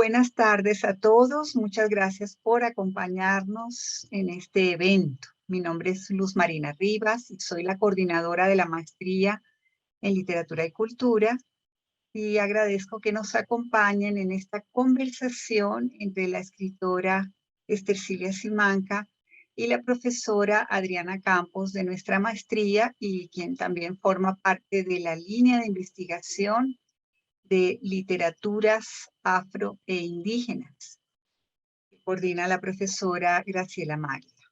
Buenas tardes a todos. Muchas gracias por acompañarnos en este evento. Mi nombre es Luz Marina Rivas y soy la coordinadora de la maestría en Literatura y Cultura y agradezco que nos acompañen en esta conversación entre la escritora Estercilia Simanca y la profesora Adriana Campos de nuestra maestría y quien también forma parte de la línea de investigación de literaturas afro e indígenas, que coordina la profesora Graciela Maglia.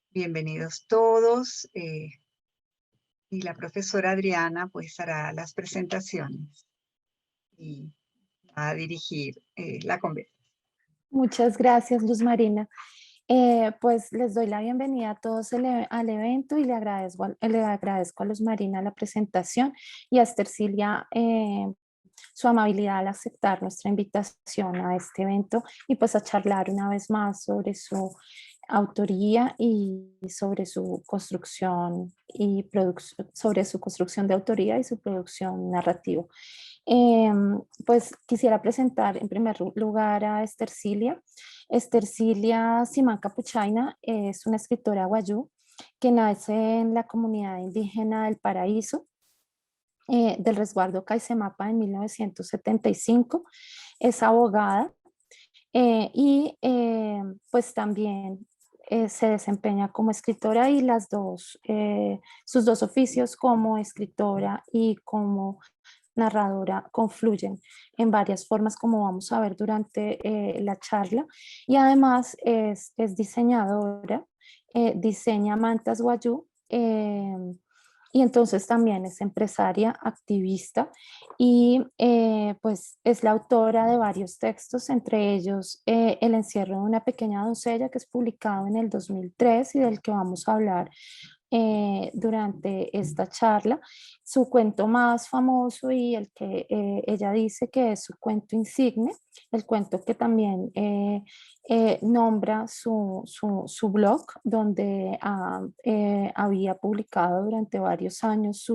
Bienvenidos todos y la profesora Adriana pues hará las presentaciones y va a dirigir la conversación. Muchas gracias, Luz Marina. Pues les doy la bienvenida a todos al evento y le agradezco a Luz Marina la presentación y a Estercilia su amabilidad al aceptar nuestra invitación a este evento y pues a charlar una vez más sobre su autoría y sobre su construcción sobre su construcción de autoría y su producción narrativa. Pues quisiera presentar en primer lugar a Estercilia. Estercilia Simanca Puchaina es una escritora wayú que nace en la comunidad indígena del Paraíso, del resguardo Caisemapa en 1975. Es abogada y pues también se desempeña como escritora y sus dos oficios como escritora y como narradora confluyen en varias formas, como vamos a ver durante la charla, y además es diseñadora, diseña mantas wayú, y entonces también es empresaria, activista y pues es la autora de varios textos, entre ellos El encierro de una pequeña doncella, que es publicado en el 2003 y del que vamos a hablar durante esta charla. Su cuento más famoso y el que ella dice que es su cuento insigne, el cuento que también nombra su blog, donde había publicado durante varios años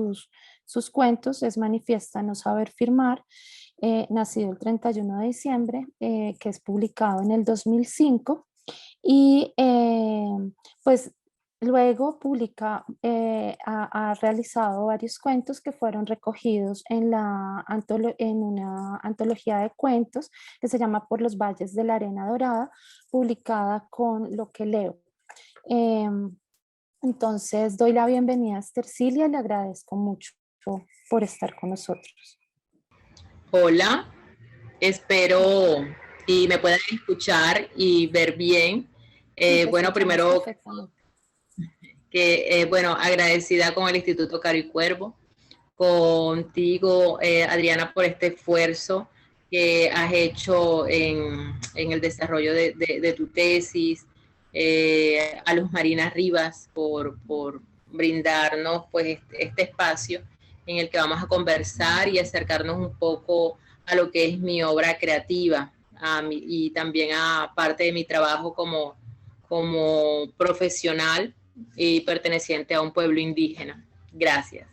sus cuentos, es Manifiesta no saber firmar, nacido el 31 de diciembre, que es publicado en el 2005. Y pues luego ha realizado varios cuentos que fueron recogidos en una antología de cuentos que se llama Por los Valles de la Arena Dorada, publicada con Lo que leo. Entonces doy la bienvenida a Estercilia y le agradezco mucho por estar con nosotros. Hola, espero y me puedan escuchar y ver bien. Bueno, primero bueno, agradecida con el Instituto Caro y Cuervo, contigo, Adriana, por este esfuerzo que has hecho en el desarrollo de tu tesis, a Luz Marina Rivas por brindarnos pues este espacio en el que vamos a conversar y acercarnos un poco a lo que es mi obra creativa y también a parte de mi trabajo como profesional y perteneciente a un pueblo indígena. Gracias.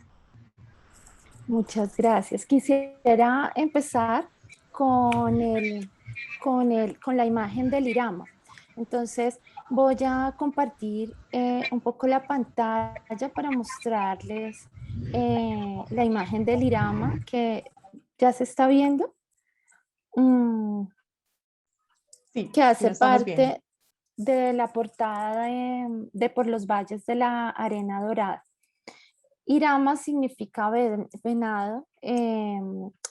Muchas gracias. Quisiera empezar con la imagen del Irama. Entonces voy a compartir un poco la pantalla para mostrarles la imagen del Irama que ya se está viendo, Sí, que hace parte parte de la portada de Por los Valles de la Arena Dorada. Irama significa venado,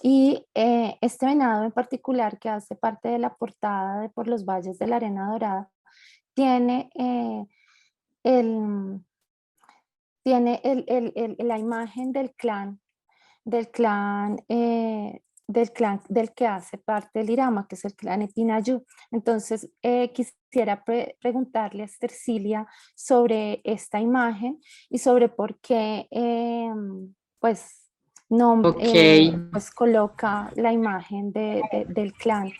y este venado en particular, que hace parte de la portada de Por los Valles de la Arena Dorada, tiene, el, la imagen del clan, del que hace parte el Irama, que es el clan Epinayú. Entonces, quisiera preguntarle a Estercilia sobre esta imagen y sobre por qué, pues, pues coloca la imagen del clan,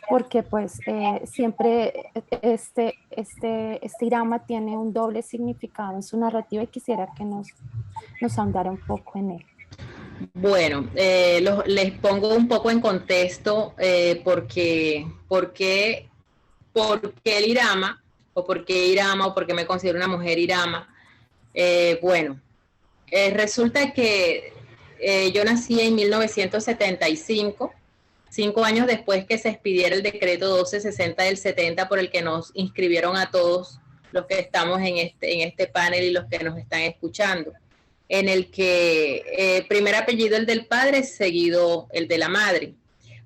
porque pues siempre este Irama tiene un doble significado en su narrativa y quisiera que nos ahondara un poco en él. Bueno, les pongo un poco en contexto por qué el Irama, o por qué Irama, o por qué me considero una mujer Irama. Bueno, resulta que yo nací en 1975, 5 años después que se expidiera el decreto 1260 del 70 por el que nos inscribieron a todos los que estamos en este panel y los que nos están escuchando, en el que primer apellido el del padre, seguido el de la madre.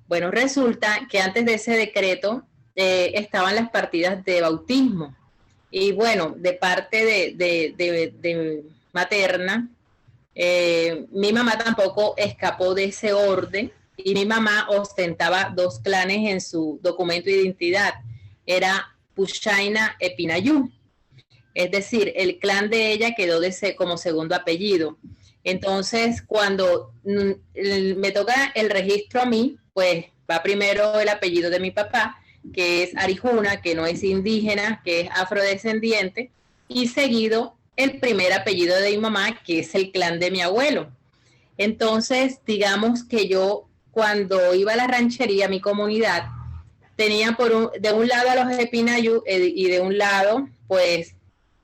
Bueno, resulta que antes de ese decreto estaban las partidas de bautismo. Y bueno, de parte de materna, mi mamá tampoco escapó de ese orden, y mi mamá ostentaba 2 clanes en su documento de identidad. Era Puchaina Epinayú, es decir, el clan de ella quedó como segundo apellido. Entonces, cuando me toca el registro a mí, pues va primero el apellido de mi papá, que es Arijuna, que no es indígena, que es afrodescendiente, y seguido el primer apellido de mi mamá, que es el clan de mi abuelo. Entonces, digamos que yo, cuando iba a la ranchería, a mi comunidad, tenía de un lado a los Epinayú y de un lado, pues,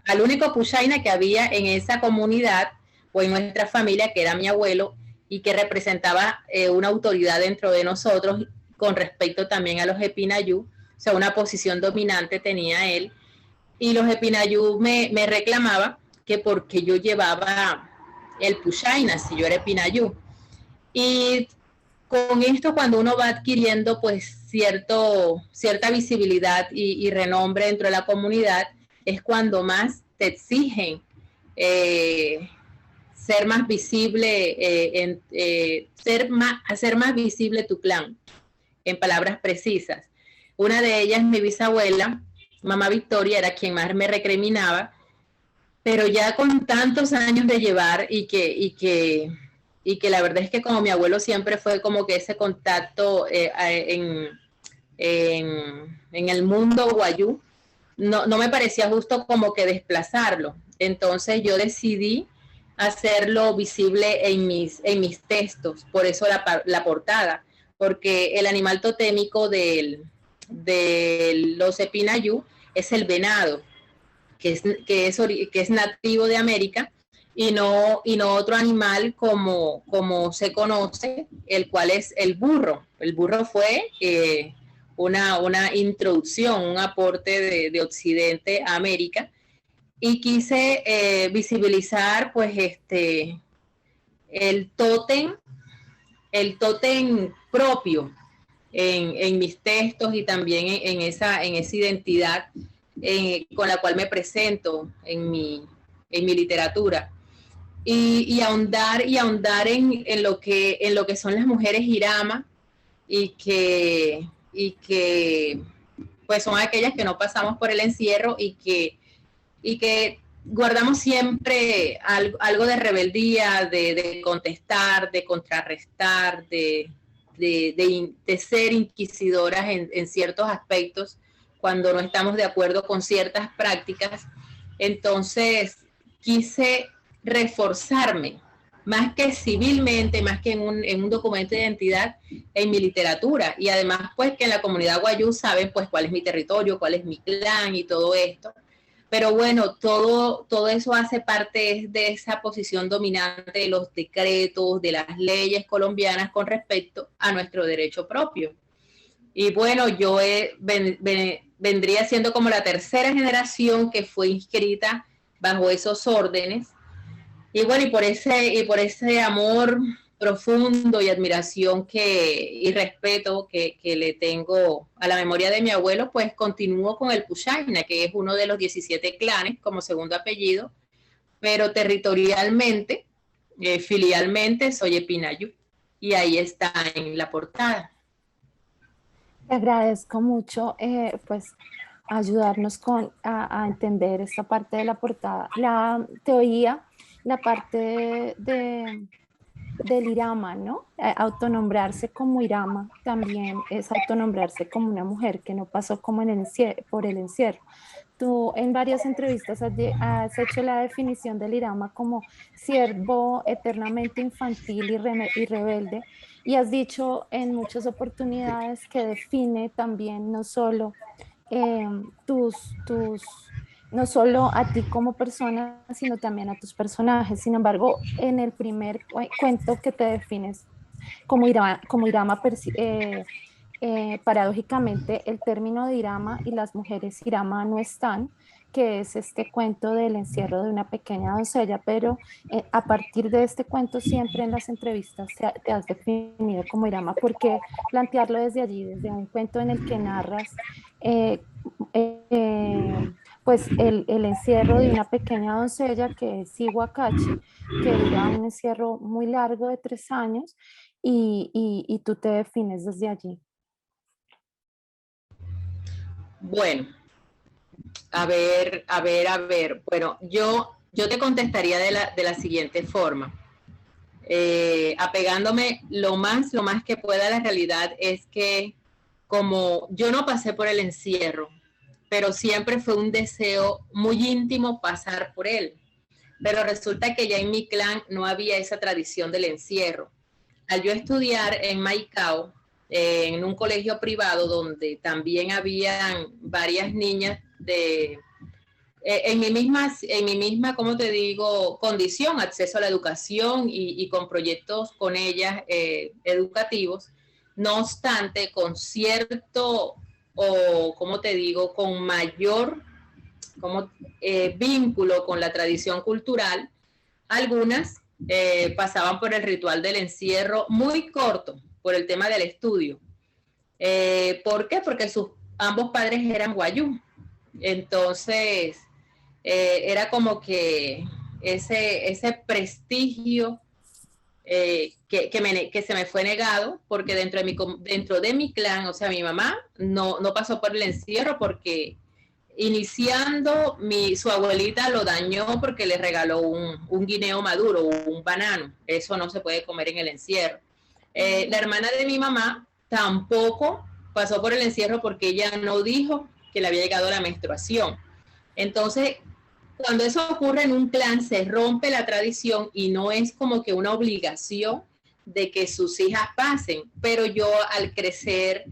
al único Puchaina que había en esa comunidad o en nuestra familia, que era mi abuelo, y que representaba una autoridad dentro de nosotros con respecto también a los Epinayú, o sea, una posición dominante tenía él, y los Epinayú me reclamaba que porque yo llevaba el Puchaina, si yo era Epinayú. Y con esto, cuando uno va adquiriendo pues cierta visibilidad y renombre dentro de la comunidad, es cuando más te exigen ser más visible, hacer más visible tu clan, en palabras precisas. Una de ellas, mi bisabuela, mamá Victoria, era quien más me recriminaba, pero ya con tantos años de llevar y que la verdad es que como mi abuelo siempre fue como que ese contacto en el mundo guayú, no me parecía justo como que desplazarlo. Entonces yo decidí hacerlo visible en mis textos, por eso la portada, porque el animal totémico de los Epinayú es el venado, que es nativo de América, y no otro animal como se conoce, el cual es el burro. El burro fue una introducción, un aporte de Occidente a América, y quise visibilizar pues el tótem propio en mis textos, y también en esa identidad con la cual me presento en mi literatura, y ahondar en lo que son las mujeres Irama, y que pues son aquellas que no pasamos por el encierro y que guardamos siempre algo de rebeldía, de contestar, de contrarrestar, de ser inquisidoras en ciertos aspectos cuando no estamos de acuerdo con ciertas prácticas. Entonces quise reforzarme, más que civilmente, más que en un documento de identidad, en mi literatura. Y además, pues, que en la comunidad guayú saben, pues, cuál es mi territorio, cuál es mi clan y todo esto. Pero bueno, todo eso hace parte de esa posición dominante de los decretos, de las leyes colombianas con respecto a nuestro derecho propio. Y bueno, yo vendría siendo como la tercera generación que fue inscrita bajo esos órdenes. Y bueno, y por ese amor profundo y admiración y respeto que le tengo a la memoria de mi abuelo, pues continúo con el Puchaina, que es uno de los 17 clanes como segundo apellido, pero territorialmente, filialmente, soy Epinayú, y ahí está en la portada. Te agradezco mucho, pues, ayudarnos a entender esta parte de la portada. Te oía la parte del Irama, ¿no? Autonombrarse como Irama también es autonombrarse como una mujer que no pasó como por el encierro. tú en varias entrevistas has hecho la definición del Irama como siervo eternamente infantil y rebelde, y has dicho en muchas oportunidades que define también no solo eh, no solo a ti como persona, sino también a tus personajes. Sin embargo, en el primer cuento que te defines como Irama, paradójicamente el término de Irama y las mujeres Irama no están, que es este cuento del encierro de una pequeña doncella, pero a partir de este cuento siempre en las entrevistas te has definido como Irama. ¿Por qué plantearlo desde allí, desde un cuento en el que narras eh, eh, pues el encierro de una pequeña doncella que es Iguacachi, que dura un encierro muy largo de 3 años y tú te defines desde allí? Bueno, a ver, a ver, a ver. Bueno, yo te contestaría de la siguiente forma. Apegándome lo más que pueda a la realidad, es que como yo no pasé por el encierro, pero siempre fue un deseo muy íntimo pasar por él. Pero resulta que ya en mi clan no había esa tradición del encierro. Al yo estudiar en Maicao, en un colegio privado donde también habían varias niñas en mi misma, ¿cómo te digo?, condición, acceso a la educación y con proyectos con ellas educativos. No obstante, con cierto, o ¿cómo te digo?, con mayor vínculo con la tradición cultural, algunas pasaban por el ritual del encierro muy corto por el tema del estudio. ¿Por qué? Porque ambos padres eran guayú. Entonces, era como que ese prestigio que se me fue negado, porque dentro de mi clan, o sea, mi mamá no pasó por el encierro porque iniciando, su abuelita lo dañó porque le regaló un guineo maduro, un banano. Eso no se puede comer en el encierro. La hermana de mi mamá tampoco pasó por el encierro porque ella no dijo que le había llegado la menstruación. Entonces, cuando eso ocurre en un clan, se rompe la tradición y no es como que una obligación de que sus hijas pasen. Pero yo, al crecer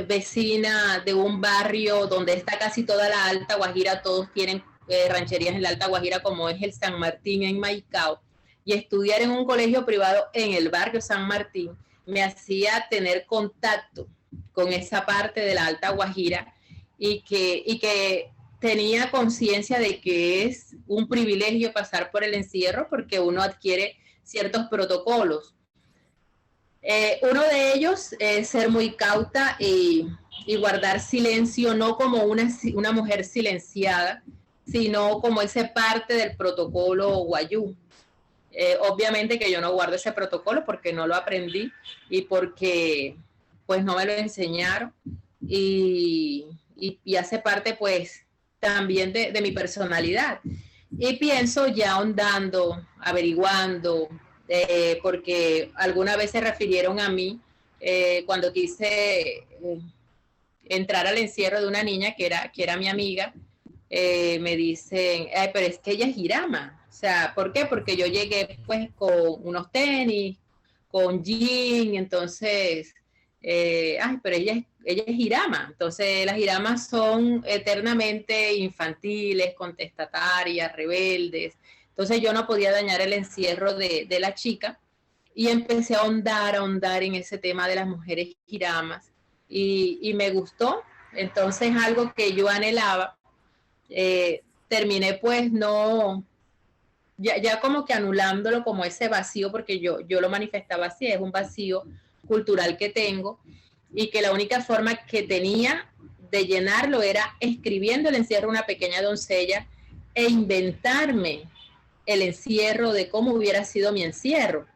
vecina de un barrio donde está casi toda la Alta Guajira, todos tienen rancherías en la Alta Guajira, como es el San Martín en Maicao, y estudiar en un colegio privado en el barrio San Martín me hacía tener contacto con esa parte de la Alta Guajira y que tenía conciencia de que es un privilegio pasar por el encierro porque uno adquiere ciertos protocolos. Uno de ellos es ser muy cauta y guardar silencio, no como una mujer silenciada, sino como ese parte del protocolo guayú. Obviamente que yo no guardo ese protocolo porque no lo aprendí y porque pues no me lo enseñaron y hace parte pues también de mi personalidad. Y pienso ya ahondando, averiguando, porque alguna vez se refirieron a mí cuando quise entrar al encierro de una niña que era mi amiga. Me dicen, pero es que ella es Irama. O sea, ¿por qué? Porque yo llegué pues con unos tenis, con jean, entonces, pero ella es Irama. Entonces, las Iramas son eternamente infantiles, contestatarias, rebeldes. Entonces, yo no podía dañar el encierro de la chica y empecé a ahondar en ese tema de las mujeres Iramas y me gustó. Entonces, algo que yo anhelaba, terminé pues ya como que anulándolo como ese vacío, porque yo lo manifestaba así, es un vacío cultural que tengo y que la única forma que tenía de llenarlo era escribiendo el encierro de una pequeña doncella e inventarme el encierro de cómo hubiera sido mi encierro.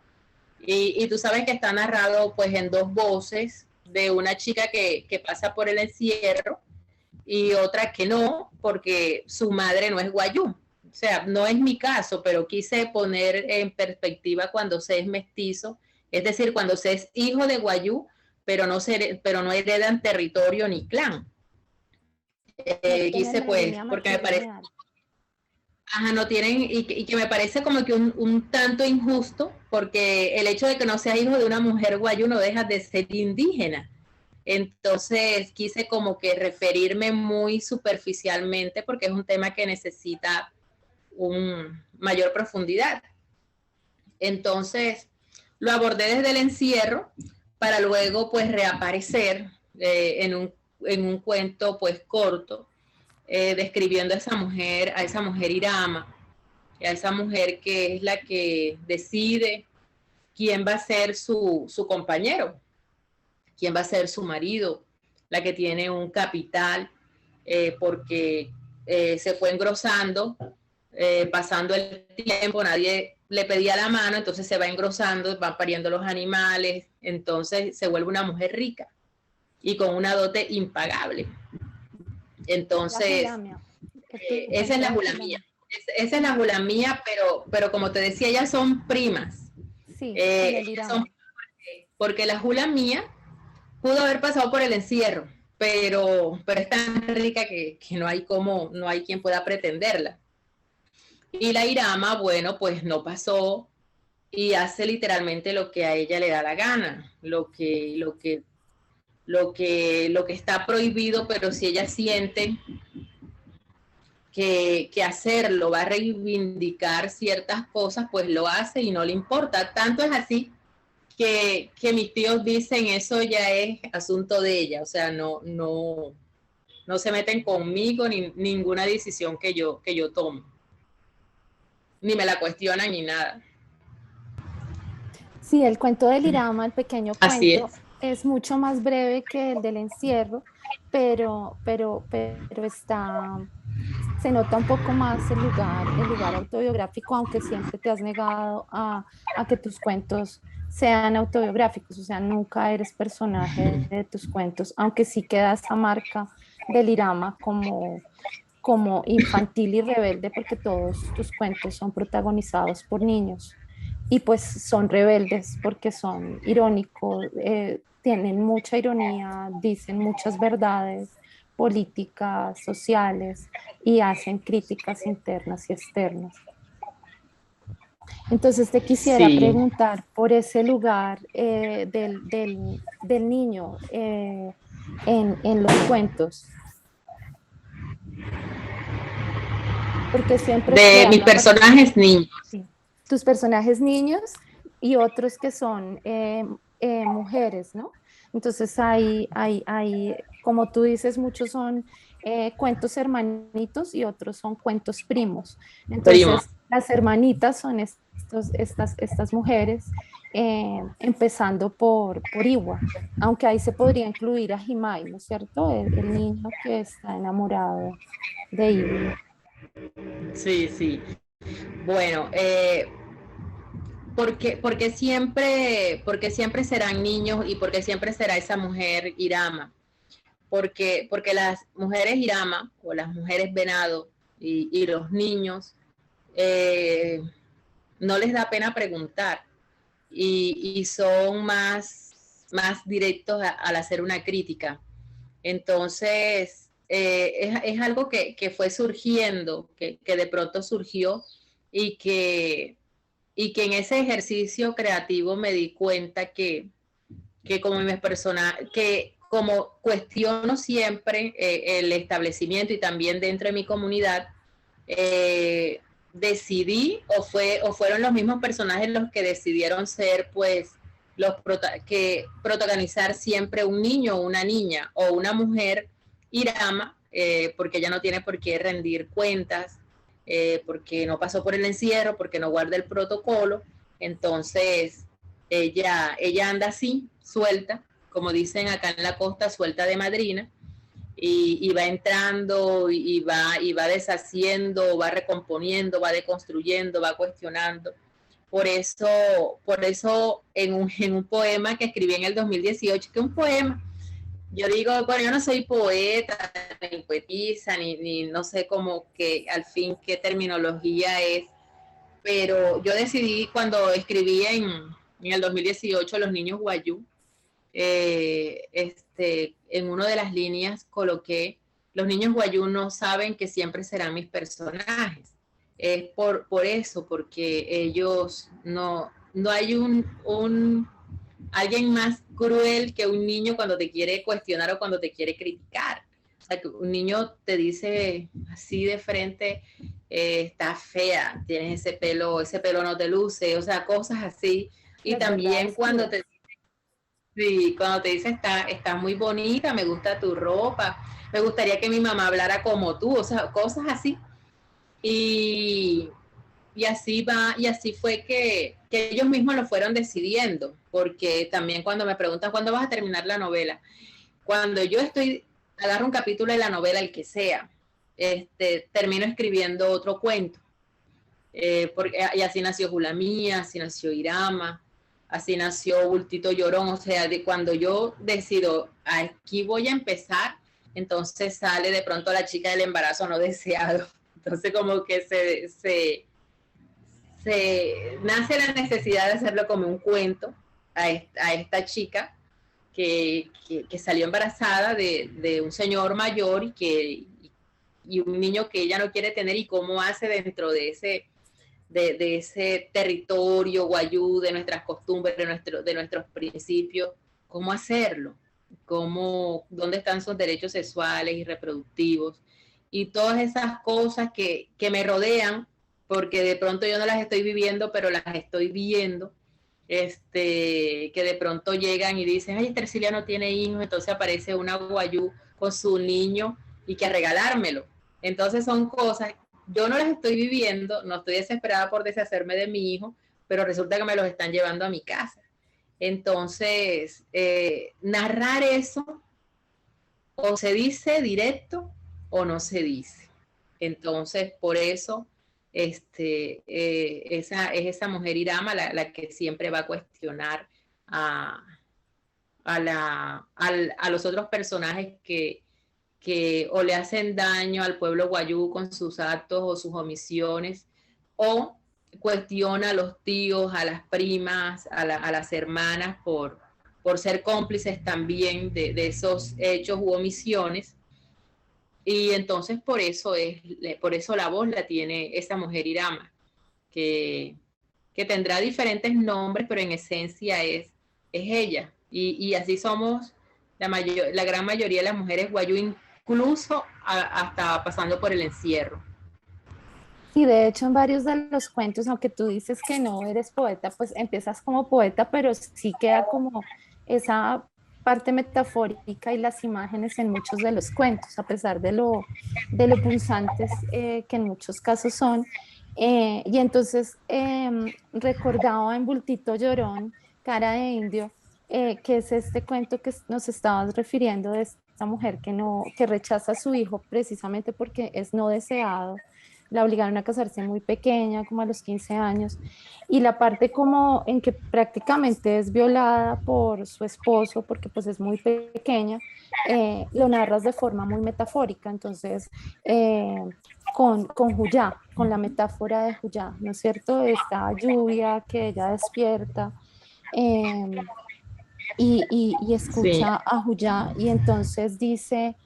Y tú sabes que está narrado pues en dos voces de una chica que pasa por el encierro y otra que no, porque su madre no es guayú. O sea, no es mi caso, pero quise poner en perspectiva cuando se es mestizo, es decir, cuando se es hijo de guayú, pero no heredan territorio ni clan. No tienen quise la pues, línea porque me parece, matrilineal. ajá, no tienen, y que me parece como que un tanto injusto, porque el hecho de que no seas hijo de una mujer guayú no deja de ser indígena. Entonces quise como que referirme muy superficialmente, porque es un tema que necesita un mayor profundidad. Entonces lo abordé desde el encierro para luego pues reaparecer en un cuento pues corto, describiendo a esa mujer Irama, a esa mujer que es la que decide quién va a ser su compañero, quién va a ser su marido, la que tiene un capital, porque se fue engrosando, pasando el tiempo, nadie le pedía la mano, entonces se va engrosando, van pariendo los animales, entonces se vuelve una mujer rica y con una dote impagable. La Entonces, julamia. Tu esa es cuento la de julamía. julamia. Esa es la julamía, pero como te decía, ellas son primas. Sí, con el Son, Irama. porque la julamía pudo haber pasado por el encierro, pero es tan rica que no hay como, no hay quien pueda pretenderla. Y la Irama, bueno, pues no pasó y hace literalmente lo que a ella le da la gana, lo que está prohibido, pero si ella siente que hacerlo va a reivindicar ciertas cosas, pues lo hace y no le importa. Tanto es así que mis tíos dicen eso ya es asunto de ella, o sea, no se meten conmigo ni ninguna decisión que yo tome, ni me la cuestionan ni nada. Sí, el cuento del Irama, el pequeño Así cuento, es. es mucho más breve que el del encierro, pero se nota un poco más el lugar autobiográfico, aunque siempre te has negado a que tus cuentos sean autobiográficos, o sea, nunca eres personaje de tus cuentos, aunque sí queda esa marca del Irama como infantil y rebelde, porque todos tus cuentos son protagonizados por niños y pues son rebeldes porque son irónicos, tienen mucha ironía, dicen muchas verdades políticas, sociales y hacen críticas internas y externas. Entonces te quisiera Sí. preguntar por ese lugar del niño en los cuentos, porque siempre De creas mis personajes niños. sí, tus personajes niños y otros que son mujeres, ¿no? Entonces hay, como tú dices, muchos son cuentos hermanitos y otros son cuentos primos. Primo. Entonces, las hermanitas son estas mujeres, empezando por Iwa, aunque ahí se podría incluir a Jimai, ¿no es cierto? El niño que está enamorado de Iwa. Sí, sí. Bueno, porque siempre serán niños y porque siempre será esa mujer Irama. Porque las mujeres Irama o las mujeres venado y los niños no les da pena preguntar y son más directos al hacer una crítica. Entonces, es algo que fue surgiendo, que de pronto surgió y que en ese ejercicio creativo me di cuenta que como mis personas, que como cuestiono siempre el establecimiento y también dentro de mi comunidad, decidí o fueron los mismos personajes los que decidieron ser pues que protagonizar siempre un niño o una niña o una mujer Irama, porque ella no tiene por qué rendir cuentas, porque no pasó por el encierro, porque no guarda el protocolo, entonces ella anda así, suelta, como dicen acá en la costa, suelta de madrina, y va entrando y va deshaciendo, va recomponiendo, va deconstruyendo, va cuestionando. Por eso en un poema que escribí en el 2018, que es un poema, yo digo, bueno, yo no soy poeta, ni poetisa, ni no sé cómo que al fin qué terminología es, pero yo decidí cuando escribí en el 2018 Los Niños Guayú, en una de las líneas coloqué los niños guayú no saben que siempre serán mis personajes. Es por eso, porque ellos no hay alguien más cruel que un niño cuando te quiere cuestionar o cuando te quiere criticar. O sea, que un niño te dice así de frente, está fea, tienes ese pelo no te luce, o sea, cosas así. Y también cuando te dice, está muy bonita, me gusta tu ropa, me gustaría que mi mamá hablara como tú, o sea, cosas así. Y así va, y así fue que ellos mismos lo fueron decidiendo, porque también cuando me preguntan cuándo vas a terminar la novela, cuando yo agarro un capítulo de la novela, el que sea, termino escribiendo otro cuento, y así nació Julamía, así nació Irama, así nació Bultito Llorón, o sea, de cuando yo decido, aquí voy a empezar, entonces sale de pronto la chica del embarazo no deseado, entonces como que se nace la necesidad de hacerlo como un cuento a esta chica que salió embarazada de un señor mayor y un niño que ella no quiere tener, y cómo hace dentro de ese territorio guayú, de nuestras costumbres, de nuestros principios, cómo hacerlo, dónde están sus derechos sexuales y reproductivos, y todas esas cosas que me rodean, porque de pronto yo no las estoy viviendo, pero las estoy viendo, que de pronto llegan y dicen, ay, Tercilia no tiene hijos, entonces aparece una guayú con su niño y que a regalármelo. Entonces son cosas, yo no las estoy viviendo, no estoy desesperada por deshacerme de mi hijo, pero resulta que me los están llevando a mi casa. Entonces, narrar eso, o se dice directo o no se dice. Entonces, por eso, esa mujer Irama la que siempre va a cuestionar a los otros personajes que o le hacen daño al pueblo guayú con sus actos o sus omisiones, o cuestiona a los tíos, a las primas, a las hermanas por ser cómplices también de esos hechos u omisiones. Y entonces por eso la voz la tiene esa mujer Irama, que tendrá diferentes nombres, pero en esencia es ella. Y así somos la gran mayoría de las mujeres guayú, incluso hasta pasando por el encierro. Y de hecho en varios de los cuentos, aunque tú dices que no eres poeta, pues empiezas como poeta, pero sí queda como esa parte metafórica y las imágenes en muchos de los cuentos, a pesar de lo punzantes que en muchos casos son. Y entonces recordaba en Bultito Llorón, Cara de Indio, que es este cuento que nos estabas refiriendo de esta mujer que rechaza a su hijo precisamente porque es no deseado. La obligaron a casarse muy pequeña, como a los 15 años, y la parte como en que prácticamente es violada por su esposo, porque pues es muy pequeña, lo narras de forma muy metafórica, entonces con Juyá, con la metáfora de Juyá, ¿no es cierto? Esta lluvia que ella despierta, y escucha Sí. a Juyá, y entonces dice,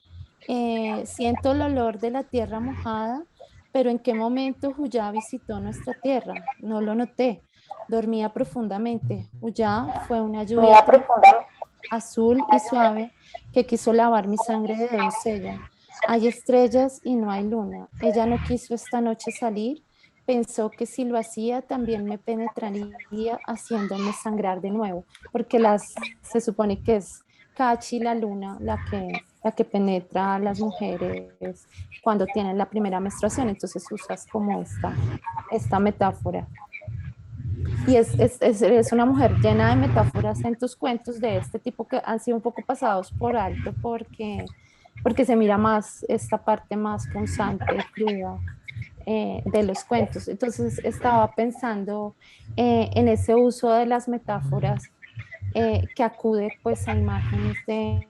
siento el olor de la tierra mojada, pero ¿en qué momento Juyá visitó nuestra tierra? No lo noté. Dormía profundamente. Juyá fue una lluvia azul y suave que quiso lavar mi sangre de doncella. Hay estrellas y no hay luna. Ella no quiso esta noche salir. Pensó que si lo hacía también me penetraría haciéndome sangrar de nuevo, porque se supone que es Cachi, la luna, la que penetra a las mujeres cuando tienen la primera menstruación, entonces usas como esta metáfora. Y es una mujer llena de metáforas en tus cuentos de este tipo que han sido un poco pasados por alto porque se mira más esta parte más punzante, cruda de los cuentos. Entonces estaba pensando en ese uso de las metáforas que acude pues a imágenes de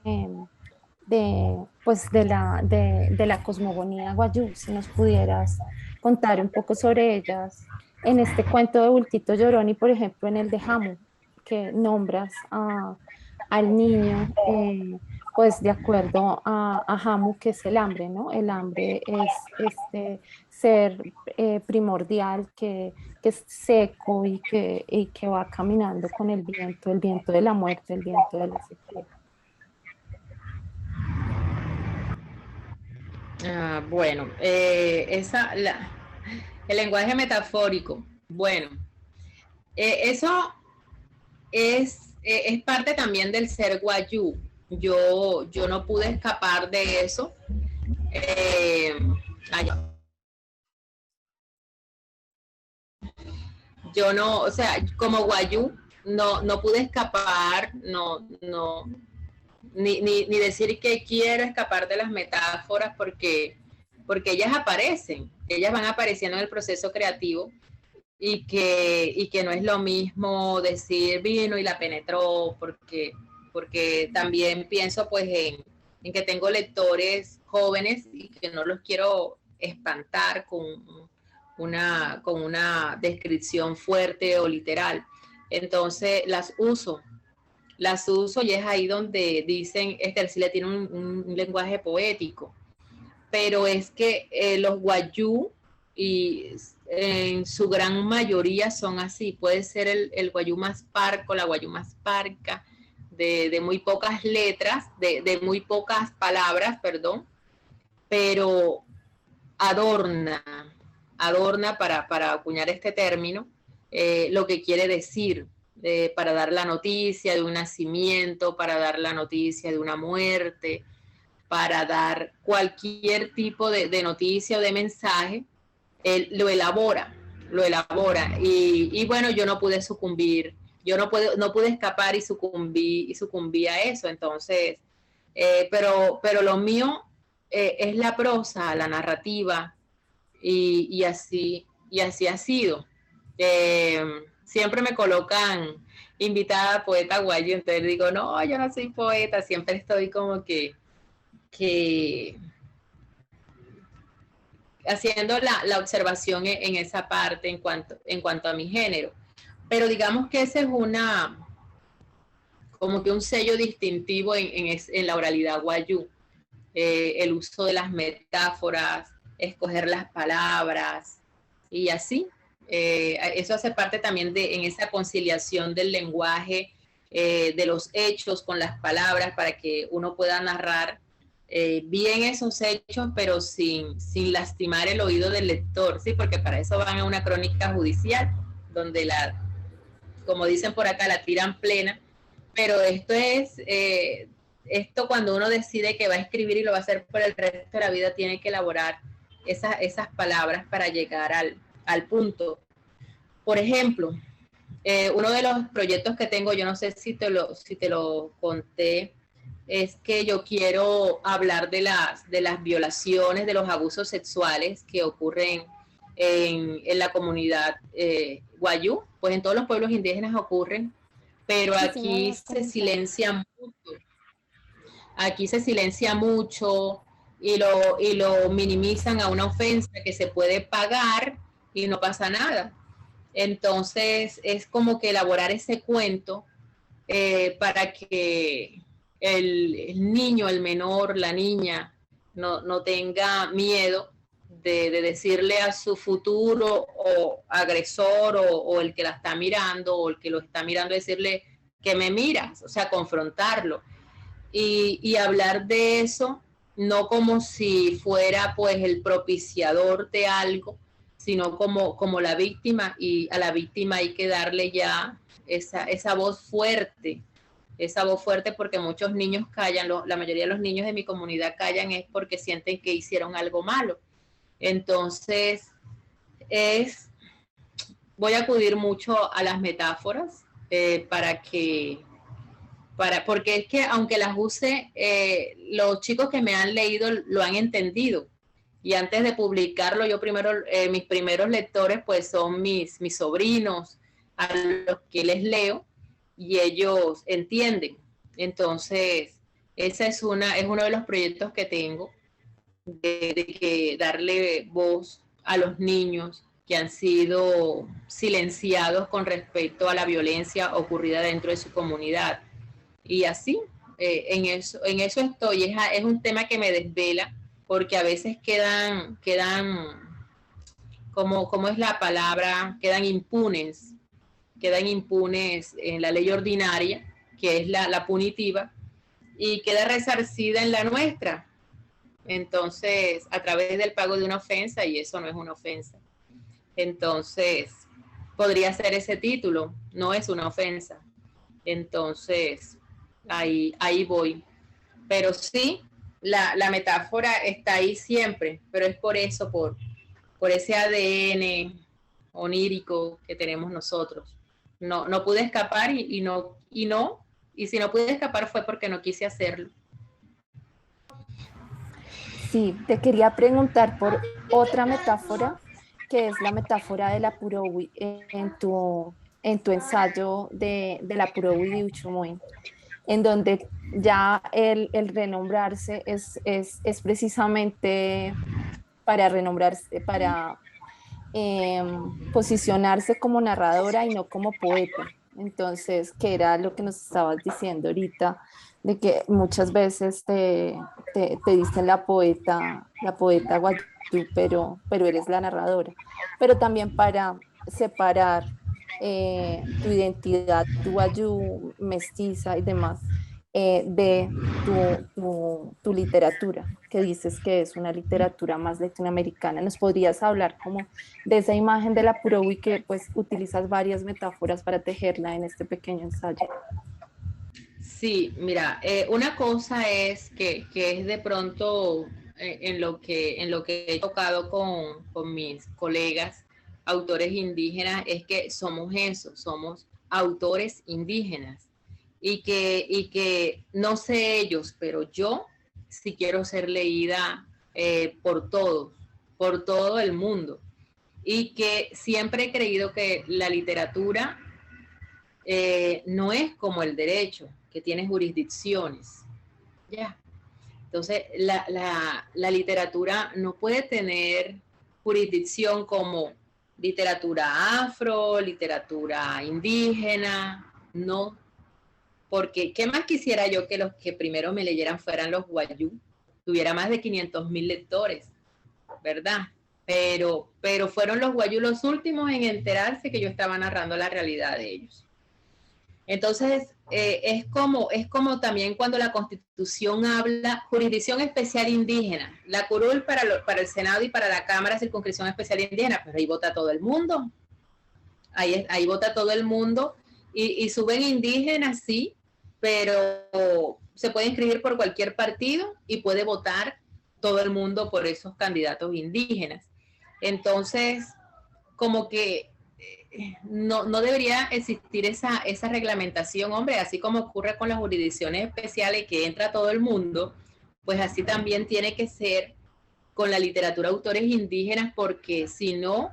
la cosmogonía guayú, si nos pudieras contar un poco sobre ellas en este cuento de Bultito Llorón y por ejemplo en el de Hamu, que nombras al niño pues de acuerdo a Hamu, que es el hambre, ¿no? El hambre es este ser primordial que es seco y que va caminando con el viento de la muerte, el viento de la sequía. Bueno, el lenguaje metafórico. Bueno, eso es parte también del ser guayú. Yo no pude escapar de eso. Yo no, o sea, como guayú, no pude escapar, ni decir que quiero escapar de las metáforas porque ellas aparecen, ellas van apareciendo en el proceso creativo y que no es lo mismo decir vino y la penetró, porque también pienso pues en que tengo lectores jóvenes y que no los quiero espantar con una descripción fuerte o literal. Entonces las uso y es ahí donde dicen, Ercilia tiene un lenguaje poético, pero es que los guayú y en su gran mayoría son así, puede ser el guayú más parco, la guayú más parca, de muy pocas letras, de muy pocas palabras, perdón, pero adorna para acuñar este término, lo que quiere decir, para dar la noticia de un nacimiento, para dar la noticia de una muerte, para dar cualquier tipo de noticia o de mensaje, él lo elabora. Y bueno, yo no pude sucumbir, no pude escapar y sucumbí a eso. Entonces, pero lo mío es la prosa, la narrativa, y así ha sido. Siempre me colocan invitada poeta guayo, entonces digo, no, yo no soy poeta, siempre estoy como que haciendo la observación en esa parte en cuanto a mi género. Pero digamos que ese es como que un sello distintivo en la oralidad guayú. El uso de las metáforas, escoger las palabras y así. Eso hace parte también en esa conciliación del lenguaje, de los hechos con las palabras, para que uno pueda narrar bien esos hechos, pero sin lastimar el oído del lector, ¿sí? Porque para eso van a una crónica judicial, donde como dicen por acá, la tiran plena, pero esto cuando uno decide que va a escribir y lo va a hacer por el resto de la vida, tiene que elaborar esas palabras para llegar al punto. Por ejemplo, uno de los proyectos que tengo, yo no sé si te lo conté, es que yo quiero hablar de las violaciones, de los abusos sexuales que ocurren en la comunidad guayú. Pues en todos los pueblos indígenas ocurren, pero aquí se silencia mucho. Aquí se silencia mucho y lo minimizan a una ofensa que se puede pagar y no pasa nada. Entonces es como que elaborar ese cuento para que el niño, el menor, la niña, no tenga miedo de decirle a su futuro o agresor o el que la está mirando o el que lo está mirando, decirle que me miras, o sea, confrontarlo. Y hablar de eso no como si fuera pues el propiciador de algo, sino como la víctima, y a la víctima hay que darle ya esa voz fuerte, porque muchos niños callan, la mayoría de los niños de mi comunidad callan es porque sienten que hicieron algo malo. Entonces, voy a acudir mucho a las metáforas porque es que aunque las use, los chicos que me han leído lo han entendido. Y antes de publicarlo, mis primeros lectores pues son mis sobrinos, a los que les leo, y ellos entienden. Entonces, ese es uno de los proyectos que tengo, de que darle voz a los niños que han sido silenciados con respecto a la violencia ocurrida dentro de su comunidad. Y así, en eso estoy. Es un tema que me desvela, porque a veces quedan ¿cómo es la palabra? Quedan impunes en la ley ordinaria, que es la punitiva, y queda resarcida en la nuestra. Entonces, a través del pago de una ofensa, y eso no es una ofensa. Entonces, podría ser ese título, no es una ofensa. Entonces, ahí voy. Pero sí, la metáfora está ahí siempre, pero es por eso, por ese ADN onírico que tenemos nosotros. No pude escapar y si no pude escapar fue porque no quise hacerlo. Sí, te quería preguntar por otra metáfora, que es la metáfora de la Purowi en tu ensayo de la Purowi de Uchumoy, en donde ya el renombrarse es precisamente para renombrarse, para posicionarse como narradora y no como poeta. Entonces, que era lo que nos estabas diciendo ahorita, de que muchas veces te dicen la poeta guayú, pero eres la narradora. Pero también para separar tu identidad, tu guayú, mestiza y demás, de tu literatura, que dices que es una literatura más latinoamericana. ¿Nos podrías hablar como de esa imagen de la Purowi, que pues utilizas varias metáforas para tejerla en este pequeño ensayo? Sí, mira, una cosa es que es de pronto en lo que he tocado con mis colegas autores indígenas, es que somos eso, somos autores indígenas, y que no sé ellos, pero yo sí quiero ser leída por todo el mundo, y que siempre he creído que la literatura no es como el derecho, que tiene jurisdicciones. Ya. Entonces, la literatura no puede tener jurisdicción como literatura afro, literatura indígena, no. Porque, ¿qué más quisiera yo que los que primero me leyeran fueran los guayú? Tuviera más de 500,000 lectores, ¿verdad? Pero fueron los guayú los últimos en enterarse que yo estaba narrando la realidad de ellos. Entonces, es como también cuando la Constitución habla jurisdicción especial indígena, la curul para el Senado y para la Cámara circunscripción especial indígena, pero ahí vota todo el mundo, ahí vota todo el mundo, y suben indígenas, sí, pero se puede inscribir por cualquier partido y puede votar todo el mundo por esos candidatos indígenas. Entonces, como que no debería existir esa reglamentación, hombre, así como ocurre con las jurisdicciones especiales que entra todo el mundo, pues así también tiene que ser con la literatura de autores indígenas, porque si no,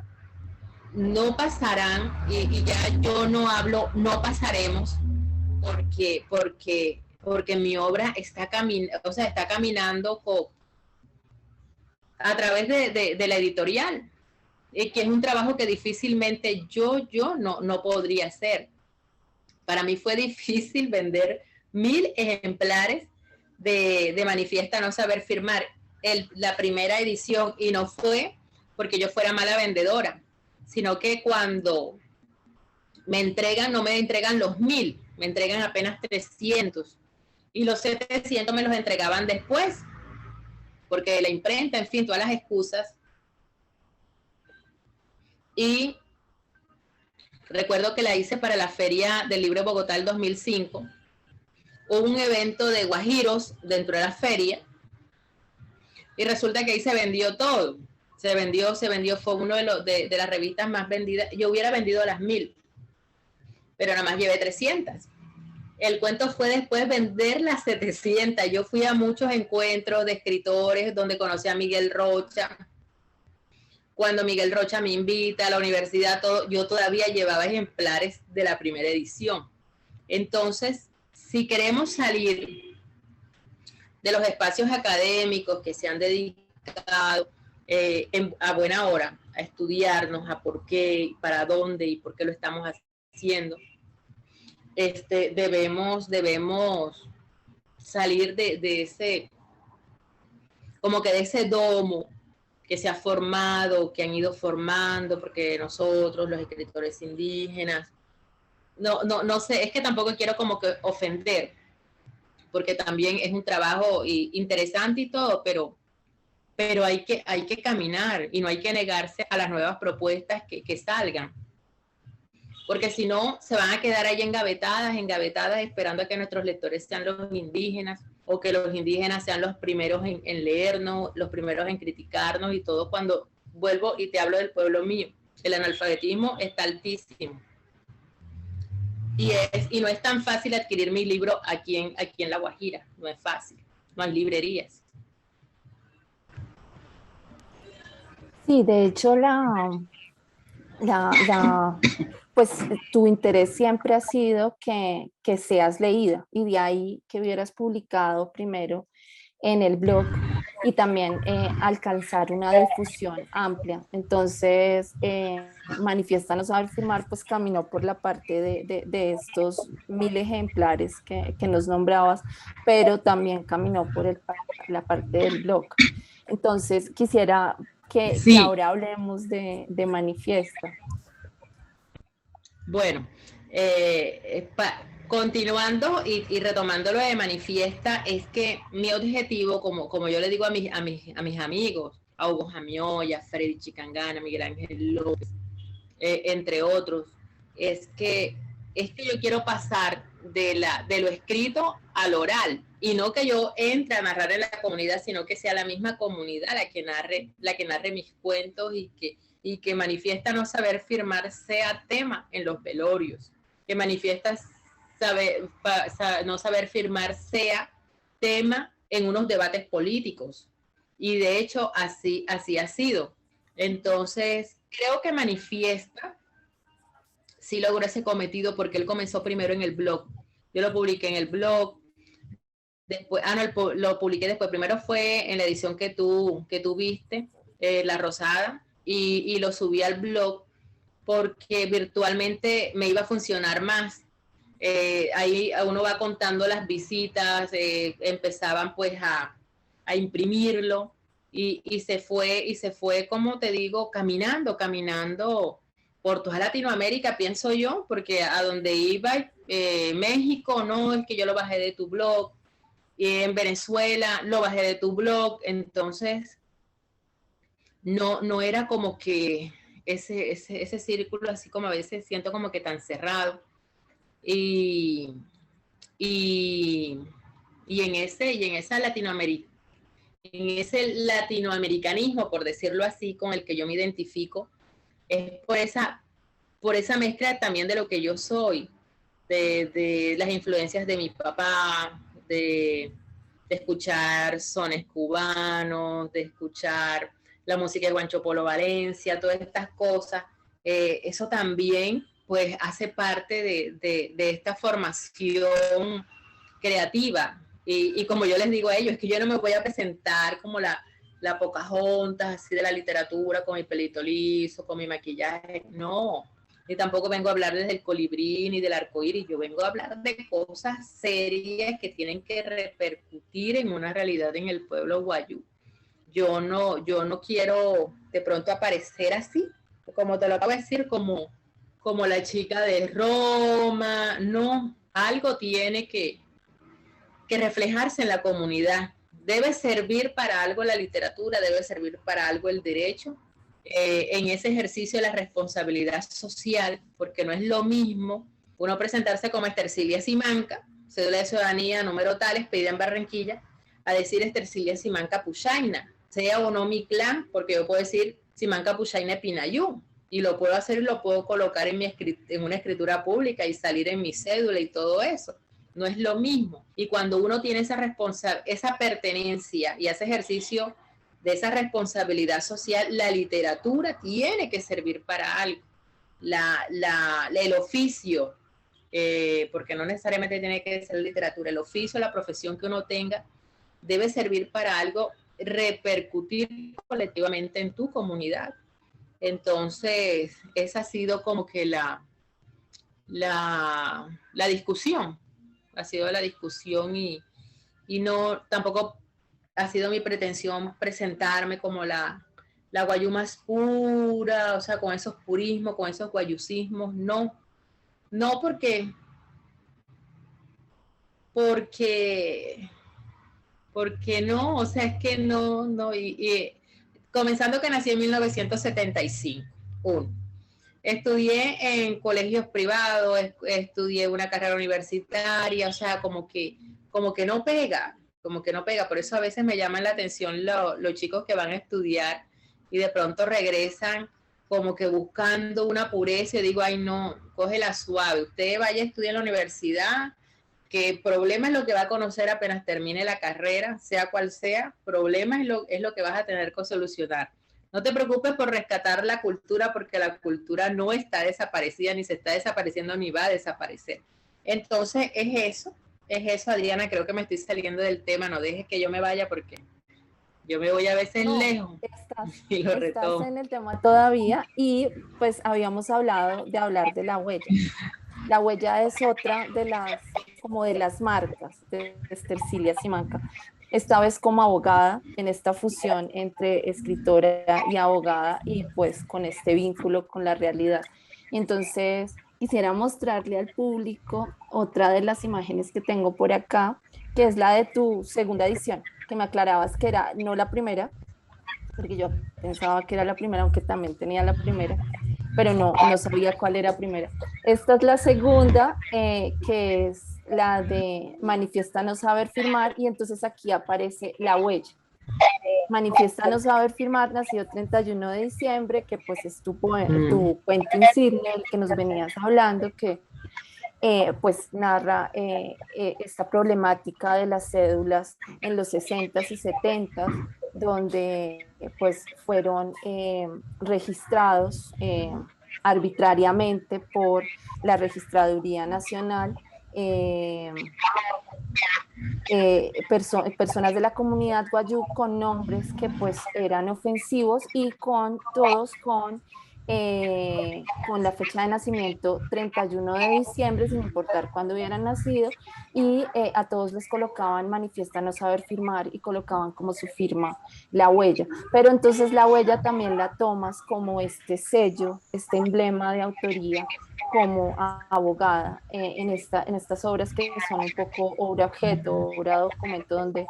no pasarán, y ya yo no hablo, no pasaremos, porque mi obra está caminando a través de la editorial, que es un trabajo que difícilmente yo no podría hacer. Para mí fue difícil vender 1,000 ejemplares de Manifiesta no saber firmar, la primera edición, y no fue porque yo fuera mala vendedora, sino que cuando me entregan, no me entregan los 1,000, me entregan apenas 300, y los 700 me los entregaban después, porque la imprenta, en fin, todas las excusas. Y recuerdo que la hice para la Feria del Libro de Bogotá del 2005. Hubo un evento de guajiros dentro de la feria, y resulta que ahí se vendió todo. Se vendió, fue uno de las revistas más vendidas. Yo hubiera vendido las 1,000, pero nada más llevé 300. El cuento fue después vender las 700. Yo fui a muchos encuentros de escritores donde conocí a Miguel Rocha. Cuando Miguel Rocha me invita a la universidad, yo todavía llevaba ejemplares de la primera edición. Entonces, si queremos salir de los espacios académicos que se han dedicado a buena hora a estudiarnos, a por qué, para dónde y por qué lo estamos haciendo, debemos salir de ese, como que de ese domo que se ha formado, que han ido formando, porque nosotros, los escritores indígenas, no sé, es que tampoco quiero como que ofender, porque también es un trabajo interesante y todo, pero hay que caminar y no hay que negarse a las nuevas propuestas que salgan. Porque si no, se van a quedar ahí engavetadas, esperando a que nuestros lectores sean los indígenas, o que los indígenas sean los primeros en leernos, los primeros en criticarnos y todo, cuando vuelvo y te hablo del pueblo mío. El analfabetismo está altísimo. Y no es tan fácil adquirir mi libro aquí en La Guajira, no es fácil, no hay librerías. Sí, de hecho, pues tu interés siempre ha sido que seas leída, y de ahí que hubieras publicado primero en el blog y también alcanzar una difusión amplia. Entonces, Manifiesta No Saber Firmar pues caminó por la parte de estos 1000 ejemplares que nos nombrabas, pero también caminó por la parte del blog. Entonces, quisiera que ahora hablemos de Manifiesta. Bueno, continuando y retomando lo de Manifiesta, es que mi objetivo, como yo le digo a mis amigos, a Hugo Jamioya, Freddy Chicangana, Miguel Ángel López, entre otros, es que yo quiero pasar de lo escrito al oral, y no que yo entre a narrar en la comunidad, sino que sea la misma comunidad la que narre mis cuentos, y que Manifiesta No Saber Firmar sea tema en los velorios, que Manifiesta No Saber Firmar sea tema en unos debates políticos, y de hecho así ha sido. Entonces creo que Manifiesta sí logró ese cometido, porque él comenzó primero en el blog. Yo lo publiqué en el blog, después, lo publiqué después. Primero fue en la edición que tú viste, La Rosada, y lo subí al blog porque virtualmente me iba a funcionar más. Ahí uno va contando las visitas, empezaban pues a imprimirlo, y se fue, como te digo, caminando por toda Latinoamérica, pienso yo, porque a donde iba, México, no, es que yo lo bajé de tu blog, y en Venezuela lo bajé de tu blog. Entonces no era como que ese círculo, así como a veces siento como que tan cerrado, y en ese latinoamericanismo, por decirlo así, con el que yo me identifico, es por esa mezcla también de lo que yo soy, de las influencias de mi papá, de escuchar sones cubanos, de escuchar la música de Juancho Polo Valencia, todas estas cosas. Eso también pues hace parte de esta formación creativa, y como yo les digo a ellos, es que yo no me voy a presentar como la Pocahontas así de la literatura, con mi pelito liso, con mi maquillaje, no, ni tampoco vengo a hablar desde el colibrí ni del arcoíris. Yo vengo a hablar de cosas serias que tienen que repercutir en una realidad en el pueblo guayú. Yo no quiero de pronto aparecer así, como te lo acabo de decir, como la chica de Roma. No, algo tiene que reflejarse en la comunidad. Debe servir para algo la literatura, debe servir para algo el derecho, en ese ejercicio de la responsabilidad social, porque no es lo mismo uno presentarse como Estercilia Simanca, cédula de ciudadanía, número tal, expedida en Barranquilla, a decir Estercilia Simanca Puchaina, sea o no mi clan, porque yo puedo decir Simanca Puchaina Pinayú, y lo puedo hacer y lo puedo colocar en una escritura pública y salir en mi cédula y todo eso. No es lo mismo. Y cuando uno tiene esa pertenencia y ese ejercicio de esa responsabilidad social, la literatura tiene que servir para algo. El oficio, porque no necesariamente tiene que ser literatura, el oficio, la profesión que uno tenga, debe servir para algo, repercutir colectivamente en tu comunidad. Entonces, esa ha sido como que la discusión, ha sido la discusión, y y no, tampoco ha sido mi pretensión presentarme como la guayú más pura, o sea, con esos purismos, con esos guayusismos, no, no porque no, o sea, es que no, y comenzando que nací en 1975, estudié en colegios privados, estudié una carrera universitaria, o sea, como que no pega, por eso a veces me llaman la atención los chicos que van a estudiar y de pronto regresan como que buscando una pureza, y digo, ay no, cógela suave, usted vaya a estudiar en la universidad, que el problema es lo que va a conocer apenas termine la carrera, sea cual sea, problema es lo que vas a tener que solucionar. No te preocupes por rescatar la cultura, porque la cultura no está desaparecida, ni se está desapareciendo, ni va a desaparecer. Entonces, es eso, Adriana, creo que me estoy saliendo del tema, no dejes que yo me vaya porque yo me voy a veces lejos y lo retomo. Estás en el tema todavía y pues habíamos hablado de hablar de la huella. La huella es otra de las marcas de Estercilia Simancas. Esta vez como abogada, en esta fusión entre escritora y abogada y pues con este vínculo con la realidad. Entonces, quisiera mostrarle al público otra de las imágenes que tengo por acá, que es la de tu segunda edición, que me aclarabas que era no la primera, porque yo pensaba que era la primera, aunque también tenía la primera, pero no sabía cuál era primera. Esta es la segunda, que es la de Manifiesta no saber firmar, y entonces aquí aparece la huella. Manifiesta no saber firmar, nació 31 de diciembre, que pues es tu cuento insignia, el que nos venías hablando, que pues narra esta problemática de las cédulas en los 60s y 70s, donde pues fueron registrados arbitrariamente por la Registraduría Nacional personas de la comunidad guayú con nombres que pues eran ofensivos y todos con la fecha de nacimiento 31 de diciembre, sin importar cuándo hubieran nacido, y a todos les colocaban manifiesta no saber firmar y colocaban como su firma la huella. Pero entonces la huella también la tomas como este sello, este emblema de autoría como abogada en estas obras que son un poco obra objeto, obra documento, donde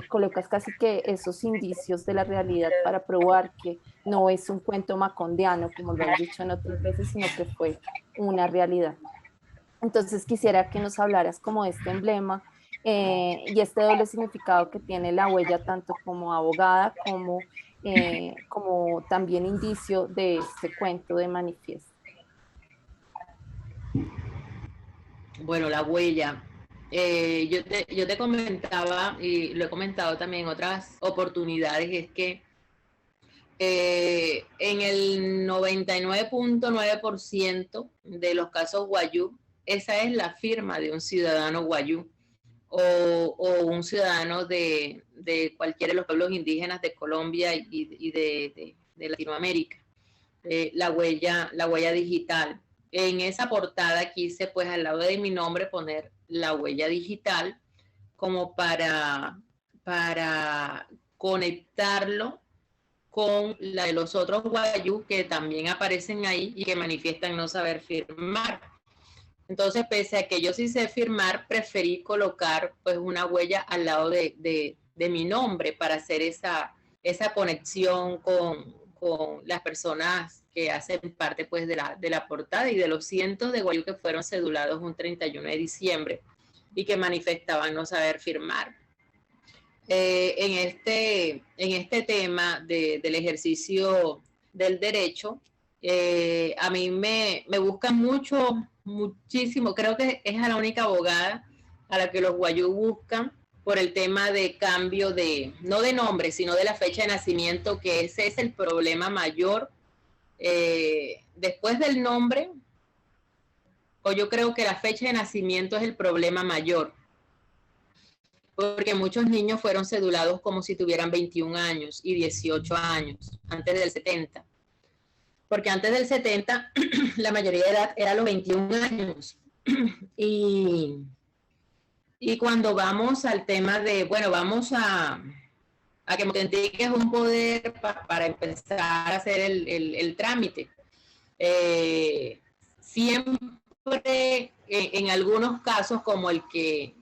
colocas casi que esos indicios de la realidad para probar que no es un cuento macondiano, como lo has dicho en otras veces, sino que fue una realidad. Entonces quisiera que nos hablaras como de este emblema y este doble significado que tiene la huella, tanto como abogada como también indicio de este cuento de Manifiesto. Bueno, la huella. Yo te comentaba, y lo he comentado también en otras oportunidades, es que en el 99.9% de los casos guayú, esa es la firma de un ciudadano guayú o un ciudadano de cualquiera de los pueblos indígenas de Colombia y de Latinoamérica. La huella digital. En esa portada quise, pues, al lado de mi nombre poner la huella digital como para conectarlo con la de los otros guayú que también aparecen ahí y que manifiestan no saber firmar. Entonces, pese a que yo sí sé firmar, preferí colocar pues una huella al lado de mi nombre para hacer esa conexión con las personas que hacen parte pues de la portada y de los cientos de guayú que fueron cedulados un 31 de diciembre y que manifestaban no saber firmar. En este tema del ejercicio del derecho, a mí me buscan muchísimo, creo que es a la única abogada a la que los guayú buscan por el tema de cambio no de nombre, sino de la fecha de nacimiento, que ese es el problema mayor. Después del nombre, o yo creo que la fecha de nacimiento es el problema mayor, porque muchos niños fueron cedulados como si tuvieran 21 años y 18 años, antes del 70. Porque antes del 70, la mayoría de edad era los 21 años. Y Y cuando vamos al tema de, bueno, vamos a que me autentiques un poder para empezar a hacer el trámite. Siempre en algunos casos como el que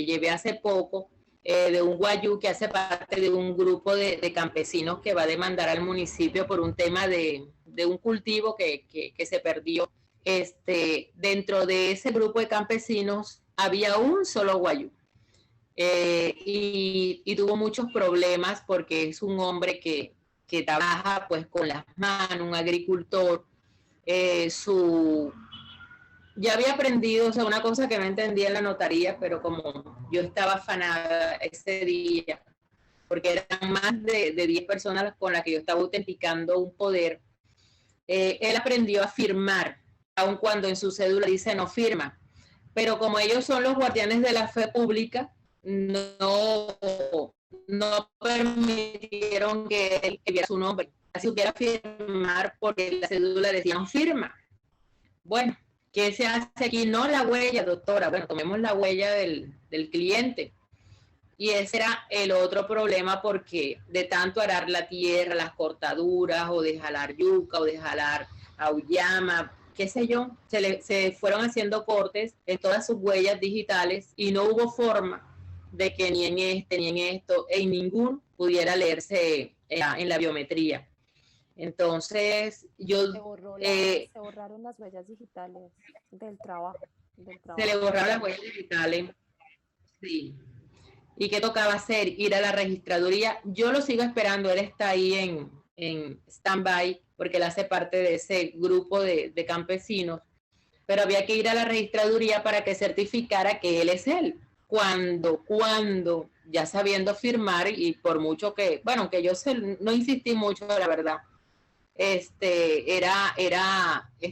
llevé hace poco, de un guayú que hace parte de un grupo de campesinos que va a demandar al municipio por un tema de un cultivo que se perdió. Dentro de ese grupo de campesinos había un solo guayú. Y tuvo muchos problemas porque es un hombre que trabaja pues con las manos, un agricultor. Ya había aprendido, o sea, una cosa que no entendía en la notaría, pero como yo estaba afanada ese día, porque eran más de 10 personas con las que yo estaba autenticando un poder, él aprendió a firmar, aun cuando en su cédula dice no firma. Pero como ellos son los guardianes de la fe pública, no permitieron que él viera su nombre. Así hubiera firmar porque la cédula decía no firma. Bueno, ¿qué se hace aquí? No la huella, doctora. Bueno, tomemos la huella del cliente. Y ese era el otro problema porque de tanto arar la tierra, las cortaduras, o de jalar yuca, o de jalar auyama, qué sé yo, se fueron haciendo cortes en todas sus huellas digitales y no hubo forma de que ni en ni en esto, en ningún pudiera leerse en la biometría. Entonces, se borraron las huellas digitales del trabajo. Se le borraron las huellas digitales, sí. ¿Y qué tocaba hacer? Ir a la registraduría. Yo lo sigo esperando, él está ahí en stand-by, porque él hace parte de ese grupo de campesinos, pero había que ir a la registraduría para que certificara que él es él. Cuando ya sabiendo firmar, y por mucho que, bueno, que yo no insistí mucho, la verdad, es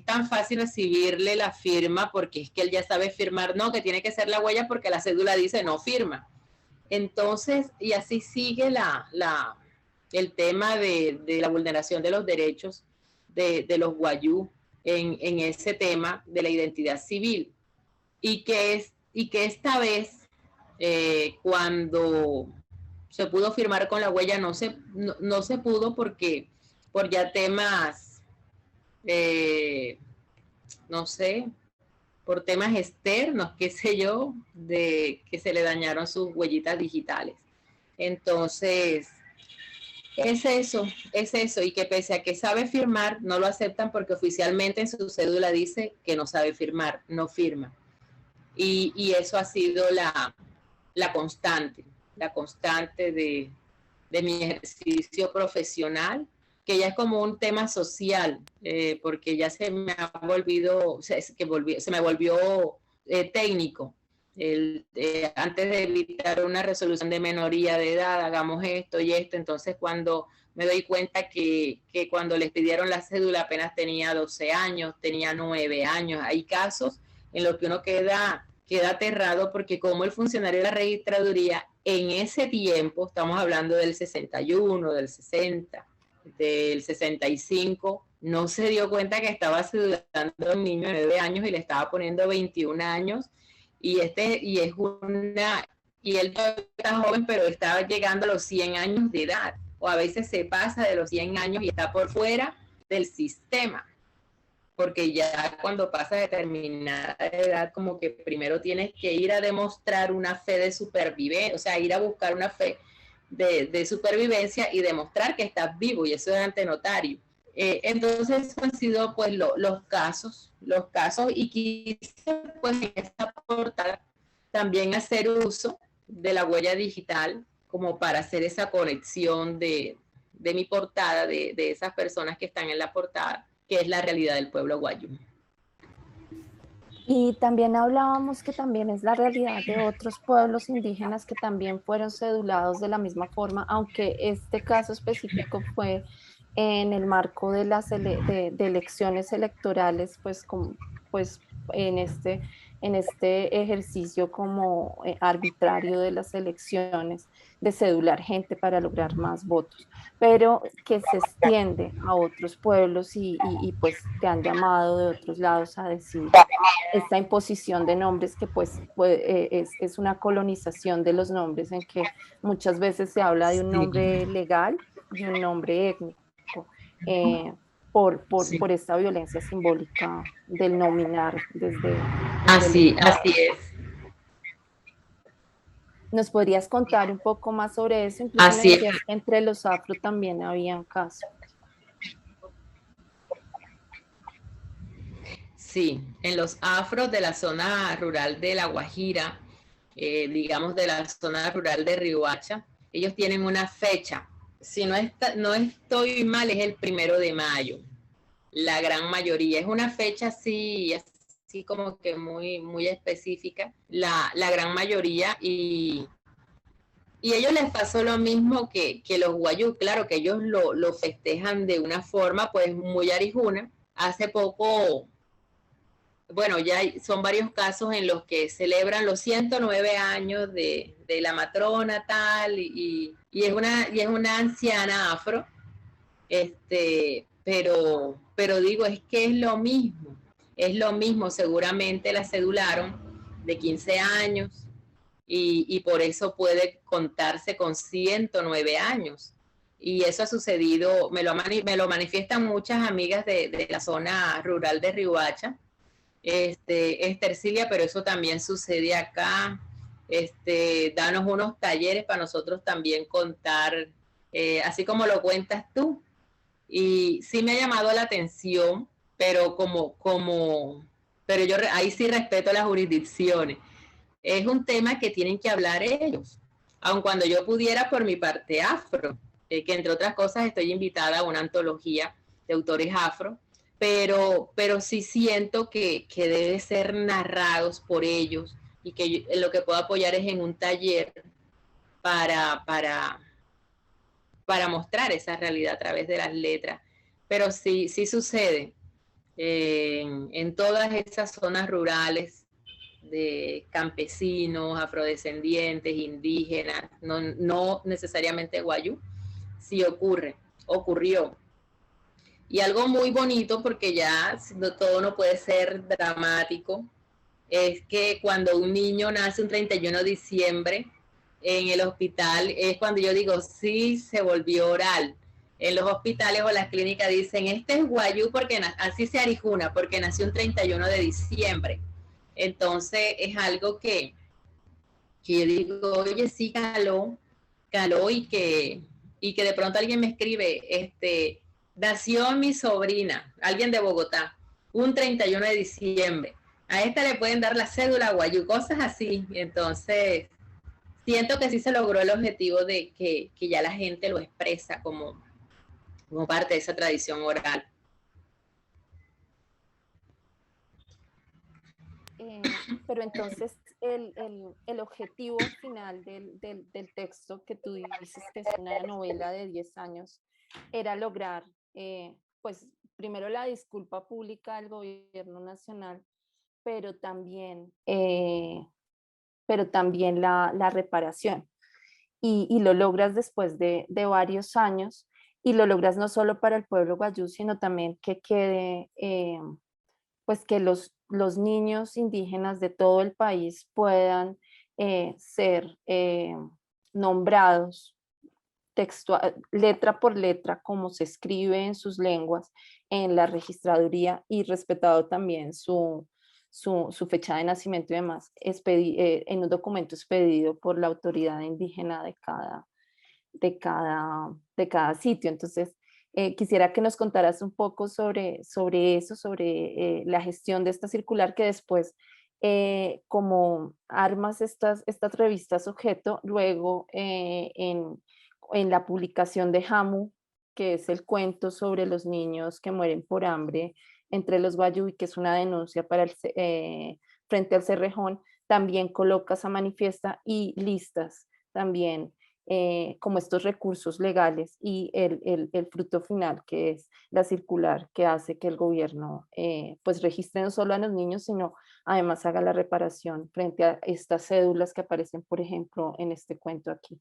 tan fácil recibirle la firma, porque es que él ya sabe firmar, no, que tiene que ser la huella porque la cédula dice no firma. Entonces, y así sigue el tema de la vulneración de los derechos de los guayú en ese tema de la identidad civil. Y que esta vez, cuando se pudo firmar con la huella, no se pudo porque por ya temas, no sé, por temas externos, qué sé yo, de que se le dañaron sus huellitas digitales. Entonces, es eso, y que pese a que sabe firmar, no lo aceptan porque oficialmente en su cédula dice que no sabe firmar, no firma. Y eso ha sido la constante de mi ejercicio profesional, que ya es como un tema social, porque ya se me volvió técnico. Antes de evitar una resolución de minoría de edad, hagamos esto y esto. Entonces, cuando me doy cuenta que cuando les pidieron la cédula apenas tenía 12 años, tenía 9 años, hay casos en los que uno queda aterrado, porque como el funcionario de la registraduría en ese tiempo, estamos hablando del 61, del 60, del 65, no se dio cuenta que estaba cedulando a un niño de 9 años y le estaba poniendo 21 años, y él está joven, pero estaba llegando a los 100 años de edad, o a veces se pasa de los 100 años y está por fuera del sistema, porque ya cuando pasa determinada edad, como que primero tienes que ir a demostrar una fe de supervivencia, o sea, ir a buscar una fe de supervivencia y demostrar que estás vivo, y eso es ante notario. Entonces han sido pues los casos, y quise pues en esta portada también hacer uso de la huella digital como para hacer esa conexión de mi portada, de esas personas que están en la portada, que es la realidad del pueblo guayú. Y también hablábamos que también es la realidad de otros pueblos indígenas que también fueron cedulados de la misma forma, aunque este caso específico fue en el marco de las de elecciones electorales, pues en en este ejercicio como arbitrario de las elecciones, de cedular gente para lograr más votos, pero que se extiende a otros pueblos y pues te han llamado de otros lados a decir esta imposición de nombres que pues es una colonización de los nombres en que muchas veces se habla de un Sí, nombre legal y un nombre étnico, eh, sí. por esta violencia simbólica del nominar desde el Así, Estado. así es. ¿Nos podrías contar un poco más sobre eso? Incluso me Así es. decías que entre los afro también habían casos. Sí, en los afros de la zona rural de La Guajira, digamos de la zona rural de Riohacha, ellos tienen una fecha. Si no estoy mal, es el 1 de mayo. La gran mayoría. Es una fecha así como que muy específica. La gran mayoría y a ellos les pasó lo mismo que los guayú, claro que ellos lo festejan de una forma pues muy arijuna. Hace poco, bueno, ya son varios casos en los que celebran los 109 años de la matrona tal y es una anciana afro, pero digo, es que es lo mismo, seguramente la cedularon de 15 años y por eso puede contarse con 109 años. Y eso ha sucedido, me lo manifiestan muchas amigas de la zona rural de Riohacha, Estercilia, pero eso también sucede acá. Danos unos talleres para nosotros también contar, así como lo cuentas tú. Y sí me ha llamado la atención, pero pero yo ahí sí respeto las jurisdicciones. Es un tema que tienen que hablar ellos, aun cuando yo pudiera por mi parte afro, que entre otras cosas estoy invitada a una antología de autores afro, pero sí siento que debe ser narrados por ellos y que lo que puedo apoyar es en un taller para, para, para mostrar esa realidad a través de las letras. Pero sí sucede en todas esas zonas rurales de campesinos, afrodescendientes, indígenas, no necesariamente guayú, sí ocurrió. Y algo muy bonito, porque ya todo no puede ser dramático, es que cuando un niño nace un 31 de diciembre en el hospital, es cuando yo digo, sí, se volvió oral. En los hospitales o las clínicas dicen, este es guayú porque así se arijuna, porque nació un 31 de diciembre. Entonces es algo que yo digo, oye, sí, caló y que de pronto alguien me escribe, nació mi sobrina, alguien de Bogotá, un 31 de diciembre. A esta le pueden dar la cédula guayú, cosas así. Entonces, siento que sí se logró el objetivo de que ya la gente lo expresa como parte de esa tradición oral. Pero entonces el objetivo final del texto que tú dices que es una novela de 10 años era lograr, pues primero la disculpa pública del gobierno nacional, pero también la reparación. Y lo logras después de varios años y lo logras no solo para el pueblo guayú, sino también que quede pues que los niños indígenas de todo el país puedan ser nombrados letra por letra, como se escribe en sus lenguas en la registraduría y respetado también su fecha de nacimiento y demás, en un documento expedido por la autoridad indígena de cada sitio. Entonces, quisiera que nos contaras un poco sobre eso, sobre la gestión de esta circular que después, como armas estas revistas objeto, luego en la publicación de Hamu, que es el cuento sobre los niños que mueren por hambre entre los Wayuu, y que es una denuncia frente al Cerrejón, también colocas a manifiesta y listas también como estos recursos legales y el fruto final, que es la circular, que hace que el gobierno pues registre no solo a los niños, sino además haga la reparación frente a estas cédulas que aparecen, por ejemplo, en este cuento aquí.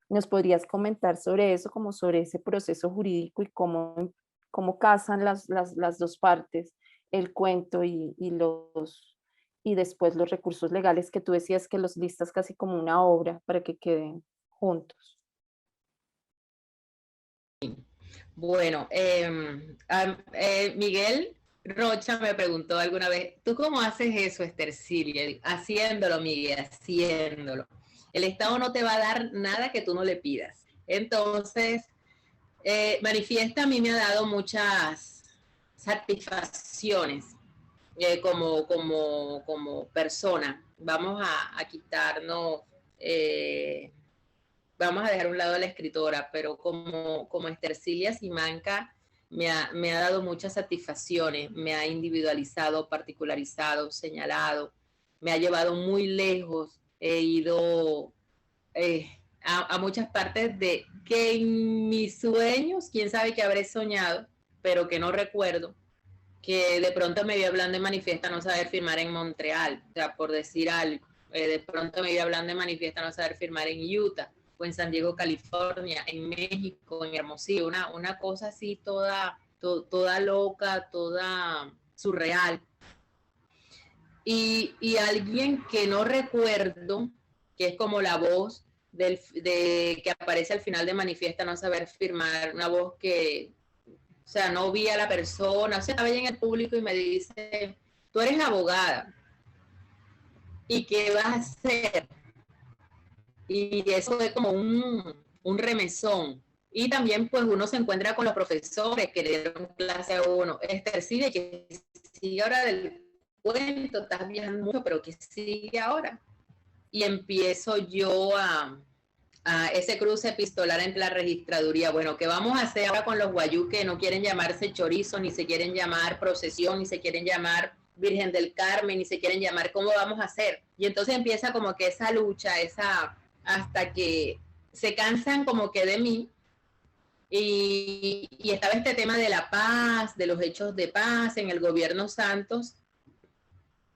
¿Nos podrías comentar sobre eso, como sobre ese proceso jurídico y cómo casan las dos partes, el cuento y después los recursos legales que tú decías que los listas casi como una obra para que queden juntos? Bueno, Miguel Rocha me preguntó alguna vez, ¿tú cómo haces eso, Estercilia? Haciéndolo, Miguel, haciéndolo. El Estado no te va a dar nada que tú no le pidas. Entonces, Manifiesta a mí me ha dado muchas satisfacciones como persona. Vamos a quitarnos, vamos a dejar a un lado a la escritora, pero como Estercilia Simanca me ha dado muchas satisfacciones, me ha individualizado, particularizado, señalado, me ha llevado muy lejos, he ido a muchas partes de que en mis sueños, quién sabe que habré soñado, pero que no recuerdo, que de pronto me vi hablando de Manifiesta no saber firmar en Montreal, o sea, por decir algo, de pronto me vi hablando de Manifiesta no saber firmar en Utah, o en San Diego, California, en México, en Hermosillo, una cosa así toda loca, toda surreal. Y alguien que no recuerdo, que es como la voz que aparece al final de Manifiesta no saber firmar, una voz que, o sea, no vi a la persona, o sea, estaba en el público y me dice, tú eres abogada, ¿y qué vas a hacer? Y eso fue como un remesón. Y también pues uno se encuentra con los profesores que le dieron clase a uno. Estercilia, que sigue ahora del cuento, estás viajando mucho, pero que sigue ahora. Y empiezo yo a ese cruce epistolar entre la registraduría. Bueno, ¿qué vamos a hacer ahora con los guayú que no quieren llamarse chorizo, ni se quieren llamar procesión, ni se quieren llamar Virgen del Carmen, ni se quieren llamar, ¿cómo vamos a hacer? Y entonces empieza como que esa lucha, hasta que se cansan como que de mí. Y estaba este tema de la paz, de los hechos de paz en el gobierno Santos,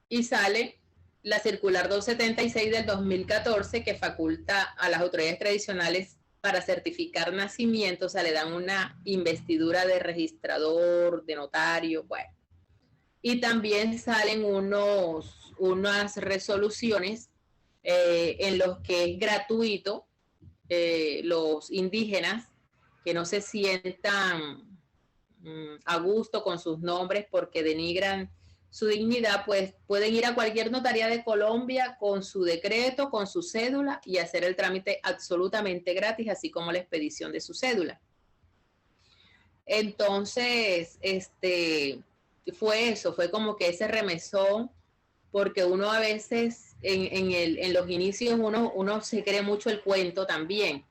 y sale la circular 276 del 2014 que faculta a las autoridades tradicionales para certificar nacimientos, o sea, le dan una investidura de registrador, de notario, bueno. Y también salen unas resoluciones en los que es gratuito los indígenas que no se sientan a gusto con sus nombres porque denigran su dignidad, pues pueden ir a cualquier notaría de Colombia con su decreto, con su cédula y hacer el trámite absolutamente gratis, así como la expedición de su cédula. Entonces, fue eso, fue como que ese remesón, porque uno a veces en los inicios uno se cree mucho el cuento también.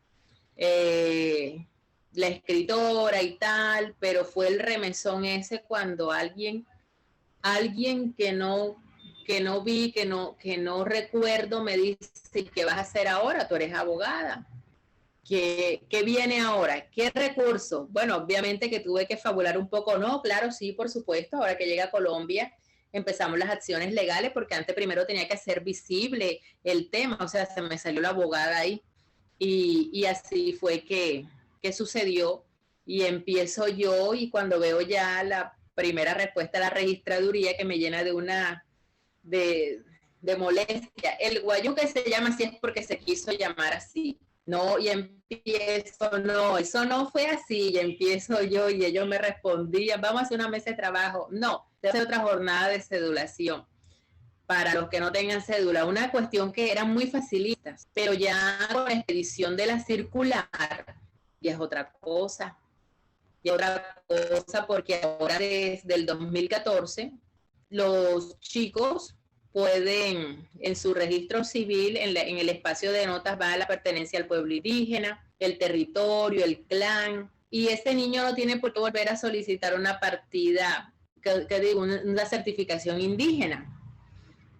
La escritora y tal, pero fue el remesón ese cuando alguien que no vi, que no recuerdo, me dice, ¿qué vas a hacer ahora? Tú eres abogada. ¿Qué viene ahora? ¿Qué recurso? Bueno, obviamente que tuve que fabular un poco, no, claro, sí, por supuesto, ahora que llega a Colombia empezamos las acciones legales porque antes primero tenía que hacer visible el tema, o sea, se me salió la abogada ahí y así fue que sucedió y empiezo yo y cuando veo ya la primera respuesta a la registraduría que me llena de molestia, el guayú que se llama así es porque se quiso llamar así. No, y empiezo, no, eso no fue así, y empiezo yo y ellos me respondían, vamos a hacer una mesa de trabajo. No, se hace otra jornada de cedulación para los que no tengan cédula, una cuestión que era muy facilita, pero ya con la expedición de la circular ya es otra cosa. Y otra cosa porque ahora desde el 2014 los chicos pueden, en su registro civil, en el espacio de notas, va a la pertenencia al pueblo indígena, el territorio, el clan, y ese niño no tiene por qué volver a solicitar una partida, que digo, una certificación indígena.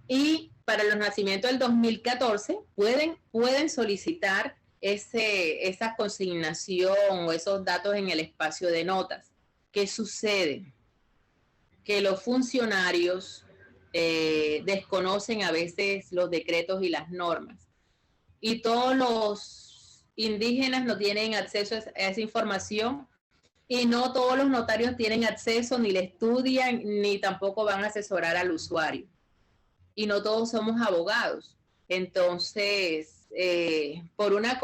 Y para los nacimientos del 2014 pueden solicitar esa consignación o esos datos en el espacio de notas. ¿Qué sucede? Que los funcionarios desconocen a veces los decretos y las normas. Y todos los indígenas no tienen acceso a esa información, y no todos los notarios tienen acceso, ni le estudian, ni tampoco van a asesorar al usuario. Y no todos somos abogados. Entonces, por una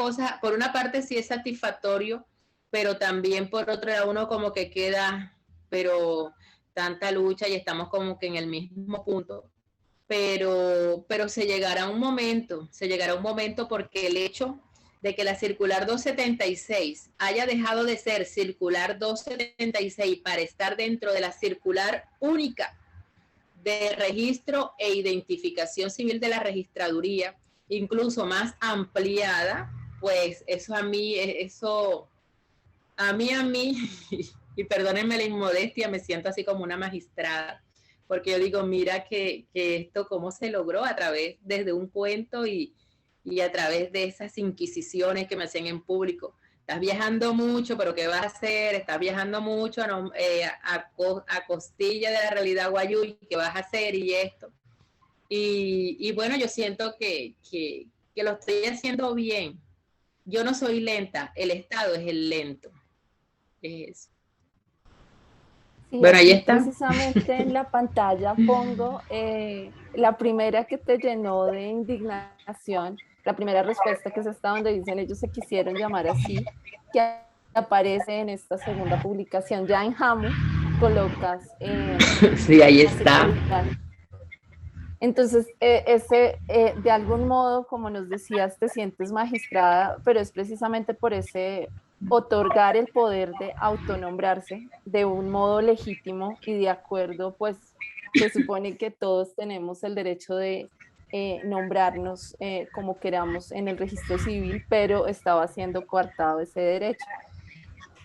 parte sí es satisfactorio, pero también por otro lado uno como que queda, pero tanta lucha y estamos como que en el mismo punto. Pero se llegará un momento porque el hecho de que la circular 276 haya dejado de ser circular 276 para estar dentro de la circular única de registro e identificación civil de la registraduría, incluso más ampliada, pues eso a mí, y perdónenme la inmodestia, me siento así como una magistrada, porque yo digo, mira que esto cómo se logró desde un cuento y a través de esas inquisiciones que me hacían en público. Estás viajando mucho, pero ¿qué vas a hacer? Estás viajando mucho a costilla de la realidad guayú, ¿qué vas a hacer? Y esto. Y bueno, yo siento que lo estoy haciendo bien. Yo no soy lenta, el Estado es el lento. Es eso. Sí, bueno, ahí aquí está. precisamente en la pantalla pongo la primera que te llenó de indignación, la primera respuesta, que es esta donde dicen ellos se quisieron llamar así, que aparece en esta segunda publicación. Ya en Hamu colocas sí, ahí la está. circular. Entonces, de algún modo, como nos decías, te sientes magistrada, pero es precisamente por ese otorgar el poder de autonombrarse de un modo legítimo y de acuerdo, pues se supone que todos tenemos el derecho de nombrarnos como queramos en el registro civil, pero estaba siendo coartado ese derecho.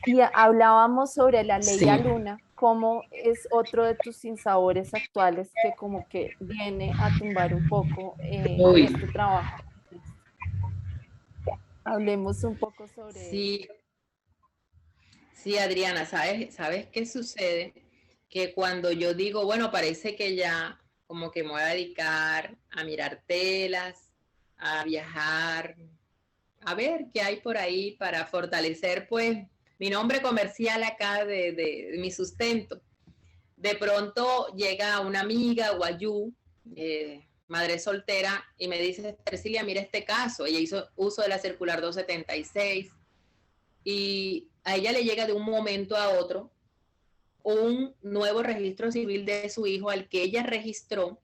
Y hablábamos sobre la ley Sí. Aluna, como es otro de tus sinsabores actuales que como que viene a tumbar un poco este trabajo. Hablemos un poco sobre sí. eso. Sí, Adriana, ¿sabes qué sucede? Que cuando yo digo, bueno, parece que ya como que me voy a dedicar a mirar telas, a viajar, a ver qué hay por ahí para fortalecer pues mi nombre comercial acá de mi sustento. De pronto llega una amiga, Guayú, madre soltera, y me dice, Cecilia, mira este caso. Ella hizo uso de la circular 276 y a ella le llega de un momento a otro un nuevo registro civil de su hijo al que ella registró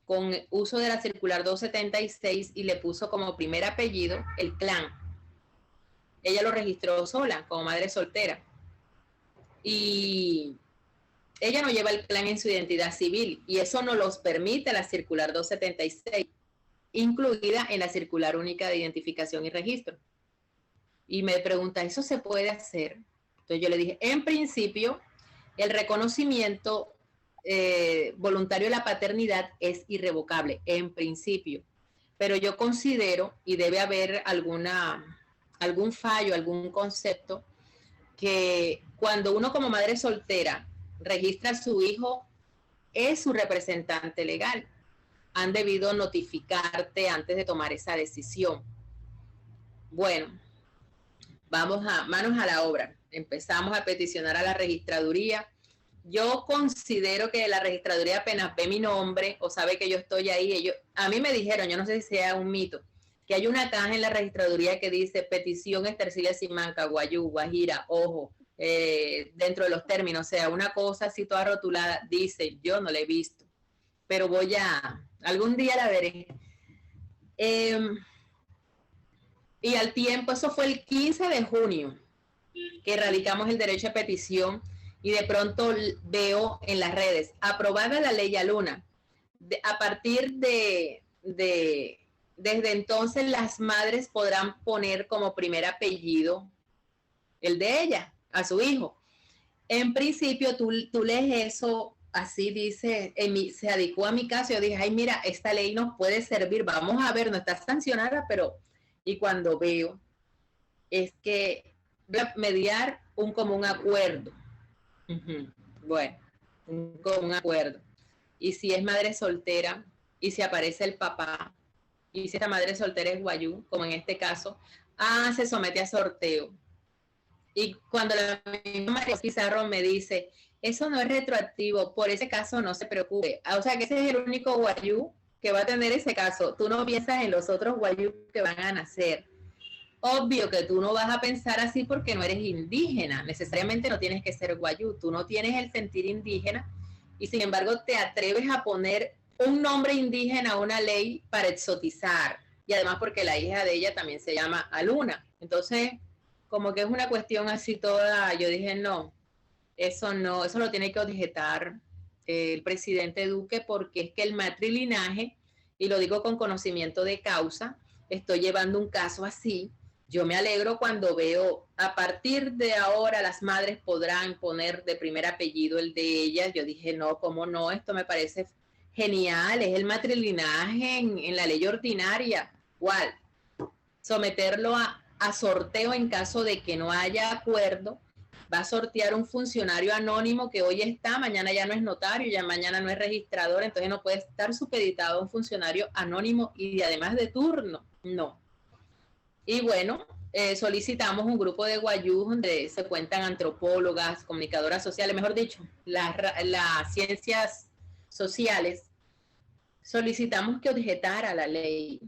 con uso de la circular 276 y le puso como primer apellido el clan. Ella lo registró sola, como madre soltera. Y ella no lleva el clan en su identidad civil y eso no los permite la circular 276, incluida en la circular única de identificación y registro. Y me pregunta, ¿eso se puede hacer? Entonces yo le dije, en principio, el reconocimiento voluntario de la paternidad es irrevocable, en principio. Pero yo considero, y debe haber algún fallo, algún concepto, que cuando uno como madre soltera registra a su hijo, es su representante legal. Han debido notificarte antes de tomar esa decisión. Bueno, manos a la obra. Empezamos a peticionar a la registraduría. Yo considero que la registraduría apenas ve mi nombre o sabe que yo estoy ahí. A mí me dijeron, yo no sé si sea un mito, que hay una caja en la registraduría que dice petición Estercilia Simanca, Guayú, Guajira, ojo, dentro de los términos, o sea, una cosa así toda rotulada, dice, yo no la he visto, pero algún día la veré. Y al tiempo, eso fue el 15 de junio, que radicamos el derecho a petición y de pronto veo en las redes, aprobada la ley Aluna. A partir desde entonces las madres podrán poner como primer apellido el de ella, a su hijo. En principio, tú lees eso, así dice, se adecuó a mi caso, yo dije, ay, mira, esta ley nos puede servir, vamos a ver, no está sancionada, pero, y cuando veo es que voy a mediar un común acuerdo. Bueno, un común acuerdo. Y si es madre soltera, y si aparece el papá, y si esta madre soltera es guayú, como en este caso, se somete a sorteo. Y cuando la misma María Pizarro me dice, eso no es retroactivo, por ese caso no se preocupe. O sea, que ese es el único guayú que va a tener ese caso. Tú no piensas en los otros guayú que van a nacer. Obvio que tú no vas a pensar así porque no eres indígena. Necesariamente no tienes que ser guayú. Tú no tienes el sentir indígena y sin embargo te atreves a poner un nombre indígena a una ley para exotizar. Y además porque la hija de ella también se llama Aluna. Entonces, como que es una cuestión así toda, yo dije, no, eso lo tiene que objetar el presidente Duque, porque es que el matrilinaje, y lo digo con conocimiento de causa, estoy llevando un caso así. Yo me alegro cuando veo, a partir de ahora las madres podrán poner de primer apellido el de ellas. Yo dije, no, ¿cómo no? Esto me parece genial, es el matrilinaje en la ley ordinaria. ¿Cuál? Someterlo a sorteo en caso de que no haya acuerdo. Va a sortear un funcionario anónimo que hoy está, mañana ya no es notario, ya mañana no es registrador, entonces no puede estar supeditado a un funcionario anónimo y además de turno, no. Y bueno, solicitamos un grupo de guayús donde se cuentan antropólogas, comunicadoras sociales, mejor dicho, las ciencias sociales. Solicitamos que objetara la ley.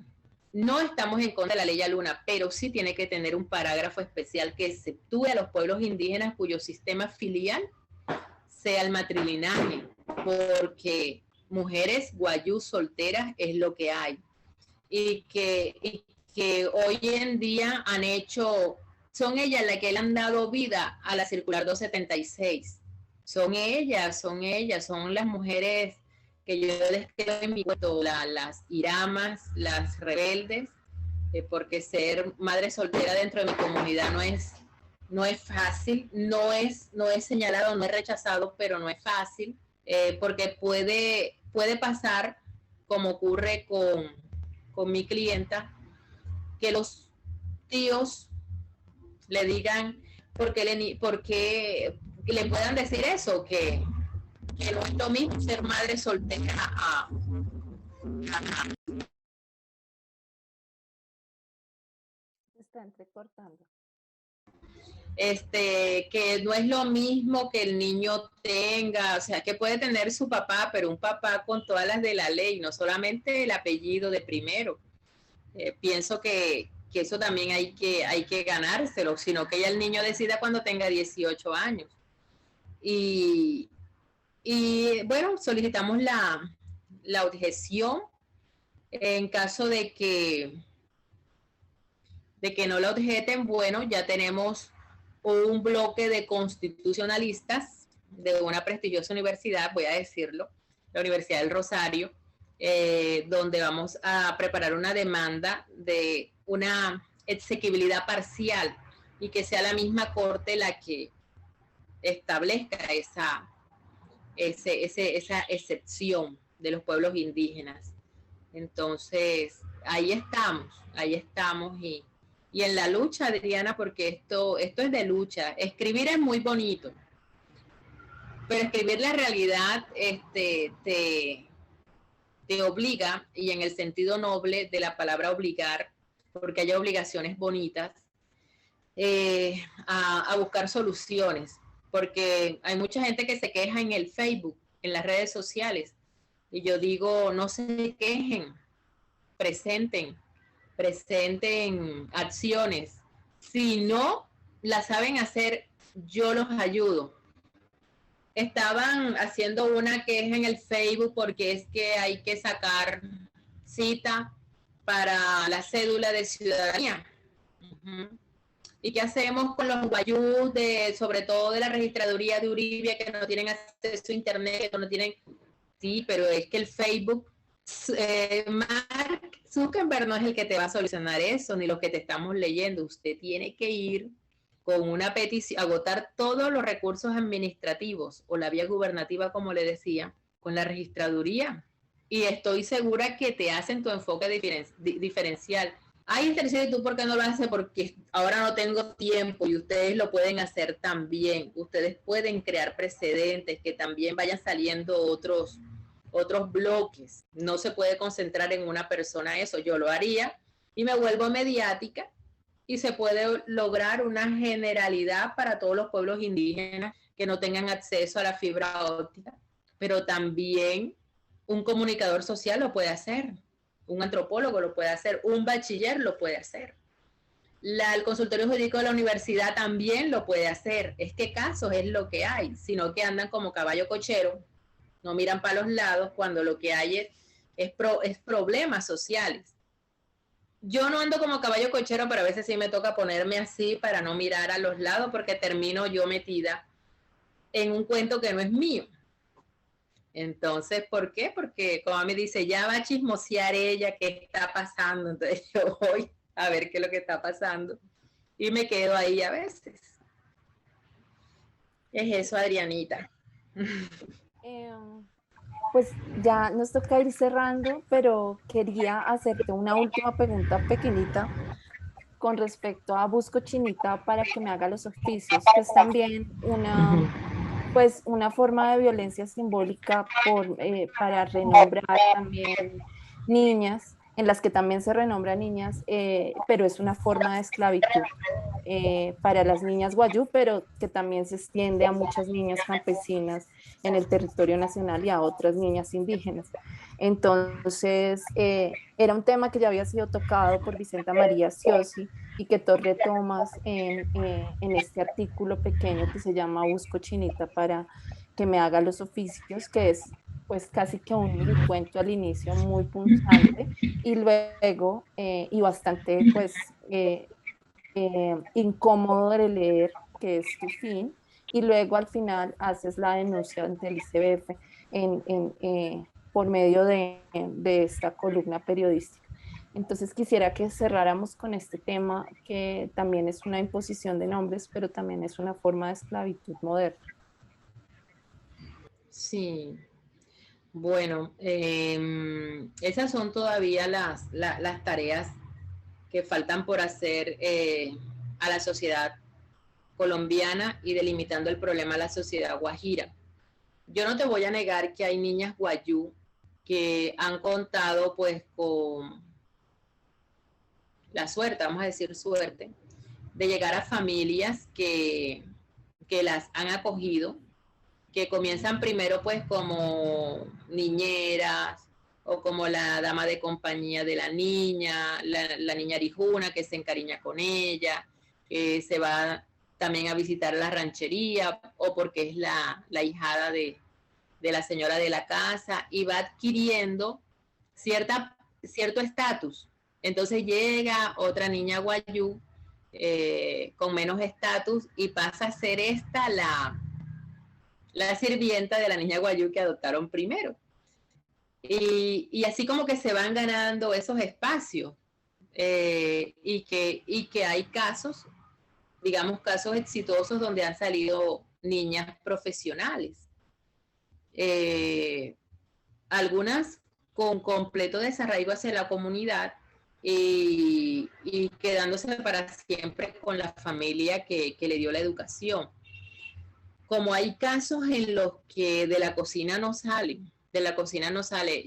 No estamos en contra de la ley Aluna, pero sí tiene que tener un parágrafo especial que exceptúe a los pueblos indígenas cuyo sistema filial sea el matrilinaje, porque mujeres guayú solteras es lo que hay. Y que hoy en día son ellas las que le han dado vida a la circular 276. Son ellas, son las mujeres que yo les quedo en mi cuento, las iramas, las rebeldes, porque ser madre soltera dentro de mi comunidad no es fácil, no es señalado, no es rechazado, pero no es fácil, porque puede pasar, como ocurre con mi clienta, que los tíos le digan, porque le puedan decir eso, que no es lo mismo ser madre soltera Se está entrecortando. Que no es lo mismo que el niño tenga, o sea, que puede tener su papá, pero un papá con todas las de la ley, no solamente el apellido de primero. Pienso que eso también hay que ganárselo, sino que ya el niño decida cuando tenga 18 años. Y bueno, solicitamos la objeción en caso de que no la objeten. Bueno, ya tenemos un bloque de constitucionalistas de una prestigiosa universidad, voy a decirlo, la Universidad del Rosario, donde vamos a preparar una demanda de una exequibilidad parcial y que sea la misma corte la que establezca esa excepción de los pueblos indígenas. Entonces, ahí estamos y en la lucha, Adriana, porque esto es de lucha. Escribir es muy bonito, pero escribir la realidad te obliga, y en el sentido noble de la palabra obligar, porque hay obligaciones bonitas, a buscar soluciones, porque hay mucha gente que se queja en el Facebook, en las redes sociales, y yo digo, no se quejen, presenten acciones. Si no las saben hacer, yo los ayudo. Estaban haciendo una queja en el Facebook porque es que hay que sacar cita para la cédula de ciudadanía. ¿Y qué hacemos con los guayús, sobre todo de la registraduría de Uribe, que no tienen acceso a internet, que no tienen? Sí, pero es que el Facebook, Mark Zuckerberg no es el que te va a solucionar eso, ni lo que te estamos leyendo. Usted tiene que ir con una petición, agotar todos los recursos administrativos o la vía gubernativa, como le decía, con la registraduría. Y estoy segura que te hacen tu enfoque diferencial Ay, Tercero, ¿y tú por qué no lo haces? Porque ahora no tengo tiempo y ustedes lo pueden hacer también. Ustedes pueden crear precedentes, que también vayan saliendo otros bloques. No se puede concentrar en una persona eso. Yo lo haría y me vuelvo mediática y se puede lograr una generalidad para todos los pueblos indígenas que no tengan acceso a la fibra óptica, pero también un comunicador social lo puede hacer, un antropólogo lo puede hacer, un bachiller lo puede hacer. El consultorio jurídico de la universidad también lo puede hacer. Es que casos es lo que hay, sino que andan como caballo cochero, no miran para los lados cuando lo que hay es problemas sociales. Yo no ando como caballo cochero, pero a veces sí me toca ponerme así para no mirar a los lados porque termino yo metida en un cuento que no es mío. Entonces, ¿por qué? Porque como me dice, ya va a chismosear ella qué está pasando. Entonces yo voy a ver qué es lo que está pasando y me quedo ahí a veces. Es eso, Adrianita. Pues ya nos toca ir cerrando, pero quería hacerte una última pregunta pequeñita con respecto a Busco Chinita para que me haga los oficios, que es también pues una forma de violencia simbólica para renombrar también niñas, en las que también se renombran niñas, pero es una forma de esclavitud para las niñas guayú, pero que también se extiende a muchas niñas campesinas en el territorio nacional y a otras niñas indígenas. Entonces, era un tema que ya había sido tocado por Vicenta María Ciosi y que tú retomas en este artículo pequeño que se llama Busco Chinita para que me haga los oficios, que es pues casi que un mini cuento al inicio muy punzante y luego, y bastante pues incómodo de leer, que es tu fin, y luego al final haces la denuncia ante el ICBF por medio de esta columna periodística. Entonces quisiera que cerráramos con este tema, que también es una imposición de nombres, pero también es una forma de esclavitud moderna. Sí, bueno, esas son todavía las tareas que faltan por hacer a la sociedad colombiana y delimitando el problema a la sociedad guajira. Yo no te voy a negar que hay niñas guayú que han contado pues con la suerte, vamos a decir suerte, de llegar a familias que las han acogido, que comienzan primero pues como niñeras o como la dama de compañía de la niña, la niña arijuna que se encariña con ella, que se va también a visitar la ranchería o porque es la hijada de la señora de la casa y va adquiriendo cierto estatus. Entonces llega otra niña guayú con menos estatus y pasa a ser esta la sirvienta de la niña guayú que adoptaron primero. Y así como que se van ganando esos espacios y que hay casos, digamos casos exitosos donde han salido niñas profesionales. Algunas con completo desarraigo hacia la comunidad y quedándose para siempre con la familia que le dio la educación. Como hay casos en los que de la cocina no sale.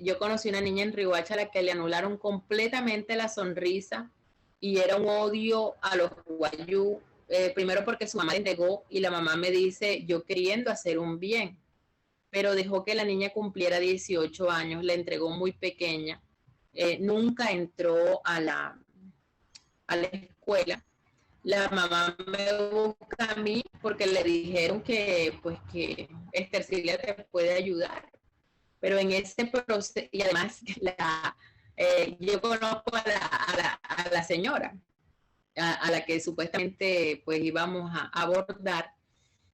Yo conocí una niña en Riohacha a la que le anularon completamente la sonrisa y era un odio a los guayú, primero porque su mamá le entregó y la mamá me dice, yo queriendo hacer un bien, pero dejó que la niña cumpliera 18 años, la entregó muy pequeña, nunca entró a la escuela. La mamá me busca a mí porque le dijeron que Estercilia te puede ayudar. Pero en ese proceso, y además yo conozco a la señora, a la que supuestamente pues íbamos a abordar,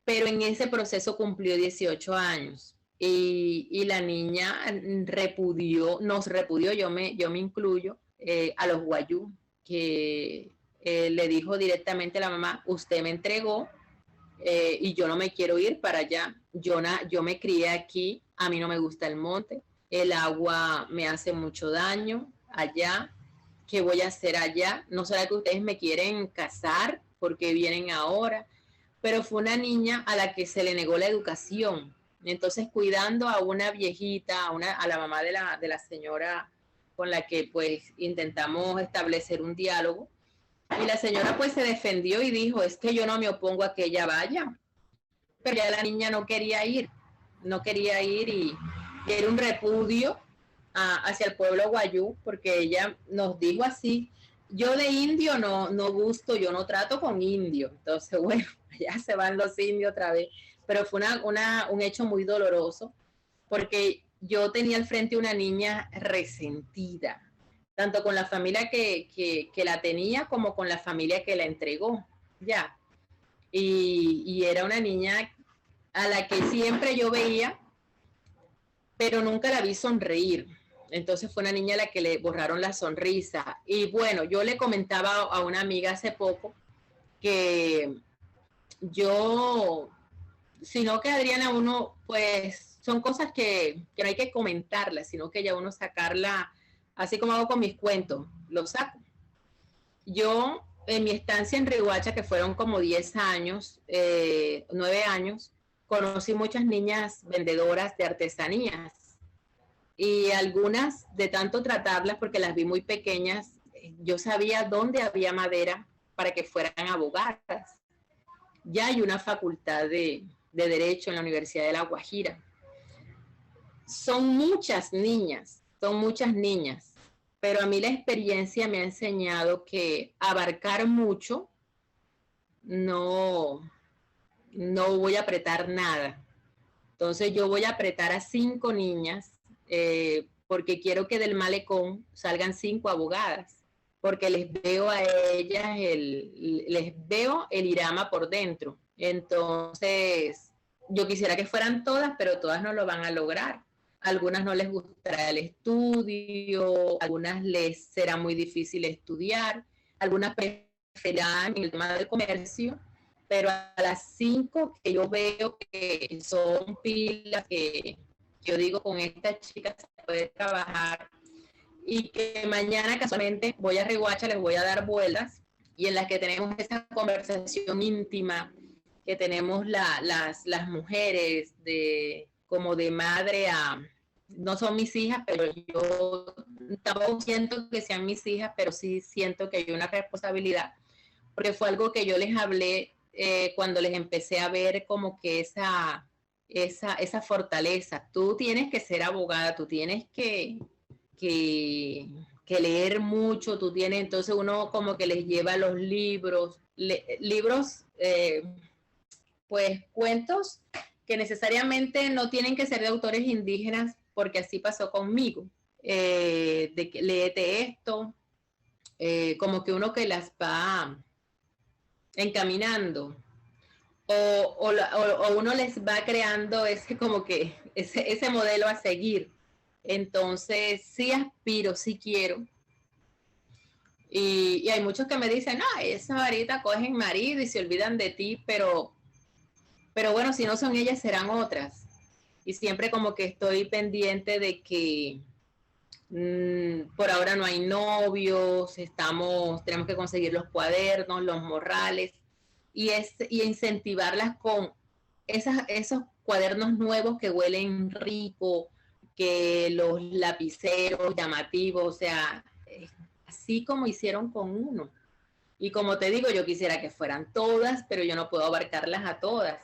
pero en ese proceso cumplió 18 años y la niña nos repudió, yo me incluyo, a los guayú, que le dijo directamente a la mamá, usted me entregó y yo no me quiero ir para allá, yo me crié aquí, a mí no me gusta el monte, el agua me hace mucho daño allá ¿qué voy a hacer allá? ¿No será que ustedes me quieren casar porque vienen ahora? Pero fue una niña a la que se le negó la educación. Entonces, cuidando a una viejita, a la mamá de la señora con la que pues intentamos establecer un diálogo, y la señora pues se defendió y dijo, es que yo no me opongo a que ella vaya, pero ya la niña no quería ir y era un repudio hacia el pueblo guayú, porque ella nos dijo así, yo de indio no gusto, yo no trato con indio. Entonces, bueno, ya se van los indios otra vez, pero fue un hecho muy doloroso, porque yo tenía al frente una niña resentida, tanto con la familia que la tenía como con la familia que la entregó, ya. Y era una niña a la que siempre yo veía, pero nunca la vi sonreír. Entonces fue una niña a la que le borraron la sonrisa. Y bueno, yo le comentaba a una amiga hace poco que yo, sino que Adriana, uno, pues son cosas que no hay que comentarlas, sino que ya uno sacarla, así como hago con mis cuentos, lo saco. Yo, en mi estancia en Riohacha, que fueron como 10 años, 9 años, conocí muchas niñas vendedoras de artesanías. Y algunas, de tanto tratarlas, porque las vi muy pequeñas, yo sabía dónde había madera para que fueran abogadas. Ya hay una facultad de Derecho en la Universidad de La Guajira. Son muchas niñas, pero a mí la experiencia me ha enseñado que abarcar mucho no voy a apretar nada. Entonces yo voy a apretar a 5 niñas, porque quiero que del malecón salgan 5 abogadas, porque les veo a ellas, les veo el irama por dentro. Entonces, yo quisiera que fueran todas, pero todas no lo van a lograr. Algunas no les gustará el estudio, algunas les será muy difícil estudiar, algunas preferirán el tema del comercio, pero a las 5 que yo veo que son pilas, que yo digo, con esta chica se puede trabajar, y que mañana casualmente voy a Riohacha, les voy a dar vueltas, y en las que tenemos esa conversación íntima que tenemos las mujeres, como de madre a... No son mis hijas, pero yo tampoco siento que sean mis hijas, pero sí siento que hay una responsabilidad, porque fue algo que yo les hablé cuando les empecé a ver como que esa fortaleza. Tú tienes que ser abogada, tú tienes que leer mucho, tú tienes, entonces uno como que les lleva los libros, pues cuentos que necesariamente no tienen que ser de autores indígenas, porque así pasó conmigo, de que léete esto, como que uno que las va encaminando, o uno les va creando como que ese modelo a seguir. Entonces sí aspiro, sí quiero, y hay muchos que me dicen, no, esas ahorita cogen marido y se olvidan de ti, pero bueno, si no son ellas, serán otras. Y siempre como que estoy pendiente de que por ahora no hay novios, tenemos que conseguir los cuadernos, los morrales, y incentivarlas con esos cuadernos nuevos que huelen rico, que los lapiceros llamativos, o sea, así como hicieron con uno. Y como te digo, yo quisiera que fueran todas, pero yo no puedo abarcarlas a todas.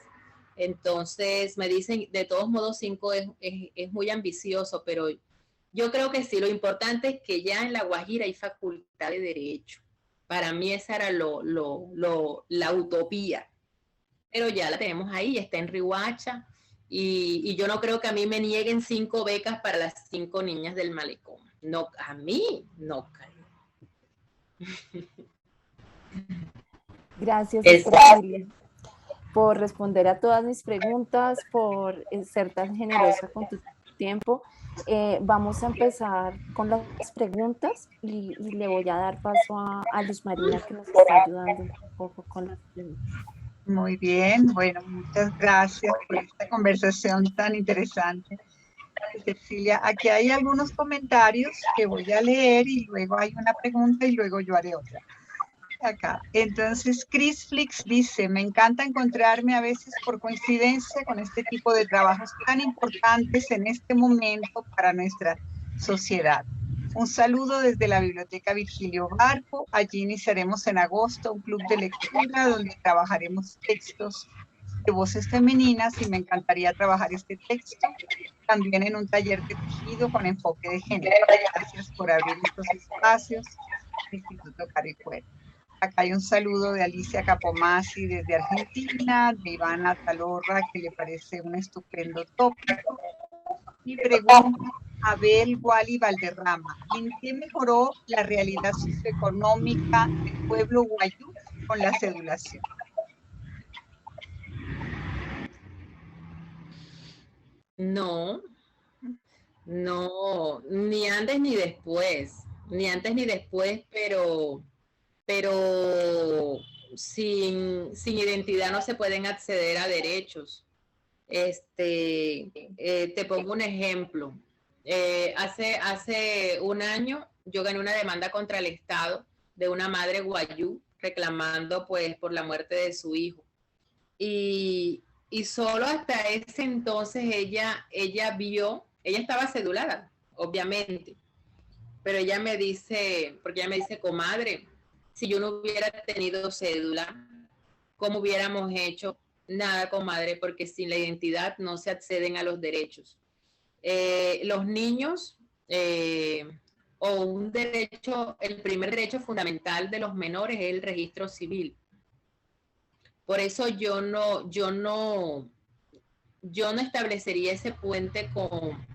Entonces me dicen, de todos modos 5 es muy ambicioso, pero yo creo que sí, lo importante es que ya en La Guajira hay facultad de Derecho. Para mí esa era la utopía, pero ya la tenemos ahí, está en Riohacha, y yo no creo que a mí me nieguen 5 becas para las 5 niñas del malecón. No, a mí no creo. Gracias, Cecilia, por responder a todas mis preguntas, por ser tan generosa con tu tiempo. Vamos a empezar con las preguntas y le voy a dar paso a Luz Marina, que nos está ayudando un poco con las preguntas. Muy bien, bueno, muchas gracias por esta conversación tan interesante. Cecilia. Aquí hay algunos comentarios que voy a leer y luego hay una pregunta y luego yo haré otra. Acá. Entonces, Chris Flix dice, me encanta encontrarme a veces por coincidencia con este tipo de trabajos tan importantes en este momento para nuestra sociedad. Un saludo desde la Biblioteca Virgilio Barco. Allí iniciaremos en agosto un club de lectura donde trabajaremos textos de voces femeninas y me encantaría trabajar este texto también en un taller de tejido con enfoque de género. Gracias por abrir estos espacios, Instituto Caricuel. Acá hay un saludo de Alicia Capomasi desde Argentina, de Ivana Talorra, que le parece un estupendo tópico. Y pregunta Abel Wally Valderrama, ¿en qué mejoró la realidad socioeconómica del pueblo guayú con la cedulación? No, no, ni antes ni después, ni antes ni después, pero sin identidad no se pueden acceder a derechos. Te pongo un ejemplo. Hace un año yo gané una demanda contra el Estado de una madre guayú reclamando pues por la muerte de su hijo. Y solo hasta ese entonces ella estaba cedulada, obviamente, pero ella me dice, porque ella me dice, comadre, si yo no hubiera tenido cédula, ¿cómo hubiéramos hecho? Nada, comadre, porque sin la identidad no se acceden a los derechos. Los niños, o un derecho, el primer derecho fundamental de los menores es el registro civil. Por eso yo no establecería ese puente con